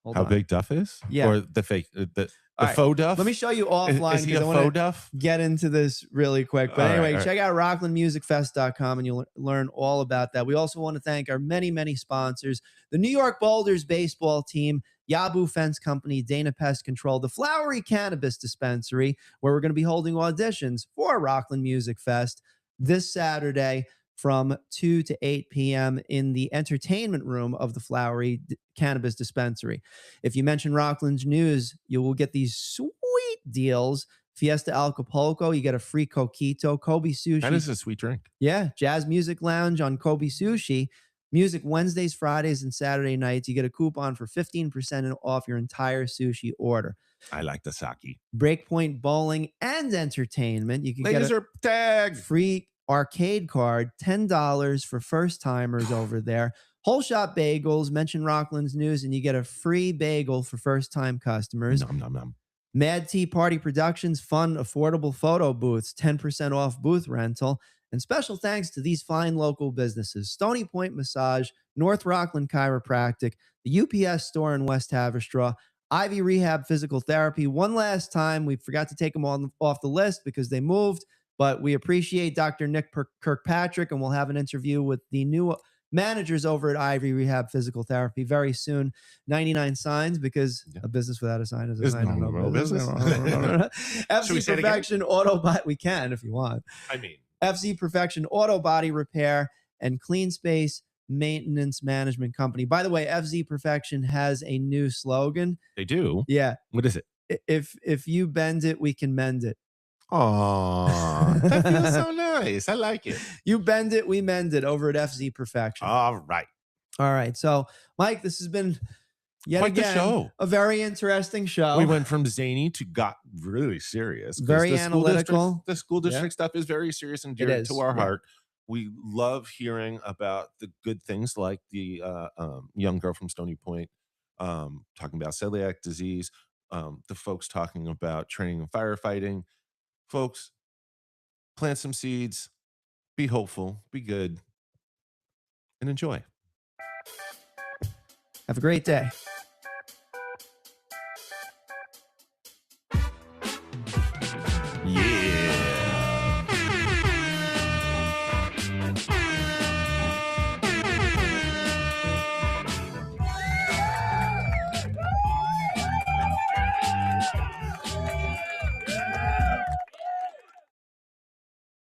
Hold How on. big Duff is? Yeah. Or the fake, the All right. faux Duff? Let me show you offline. Is he a because I wanna faux Duff? get into this really quick. But All right, anyway, all right. check out rocklandmusicfest.com and you'll learn all about that. We also want to thank our many, many sponsors: the New York Boulders baseball team, Yabu Fence Company, Dana Pest Control, the Flowery Cannabis Dispensary, where we're going to be holding auditions for Rockland Music Fest this Saturday from 2 to 8 p.m. in the entertainment room of the Flowery Cannabis Dispensary. If you mention Rockland's News, you will get these sweet deals. Fiesta Acapulco, you get a free coquito. Kobe Sushi. That is a sweet drink. Yeah, Jazz Music Lounge on Kobe Sushi. Music Wednesdays, Fridays, and Saturday nights. You get a coupon for 15% off your entire sushi order. I like the sake. Breakpoint Bowling and Entertainment. You can get Laser tag. free arcade card, $10 for first timers over there. Whole Shop Bagels, mention Rockland's News, and you get a free bagel for first time customers. Nom, nom, nom. Mad Tea Party Productions, fun, affordable photo booths, 10% off booth rental. And special thanks to these fine local businesses: Stony Point Massage, North Rockland Chiropractic, the UPS store in West Haverstraw, Ivy Rehab Physical Therapy. One last time, we forgot to take them off the list because they moved, but we appreciate Dr. Nick Kirkpatrick, and we'll have an interview with the new managers over at Ivy Rehab Physical Therapy very soon. 99 signs, because a business without a sign is a sign of no business. FC Perfection Auto Body. We can if you want. I mean, FC Perfection Auto Body Repair and Clean Space maintenance management company. By the way, FZ Perfection has a new slogan. They do. Yeah. What is it? If you bend it, we can mend it. Oh, that feels so nice. I like it. You bend it, we mend it over at FZ Perfection. All right. All right. So, Mike, this has been yet Quite the again show. a very interesting show. We went from zany to got really serious. 'Cause Very the school analytical. the school Yeah. district stuff is very serious and It dear is, to our yeah. heart. We love hearing about the good things like the young girl from Stony Point talking about celiac disease, the folks talking about training and firefighting. Folks, plant some seeds, be hopeful, be good, and enjoy. Have a great day.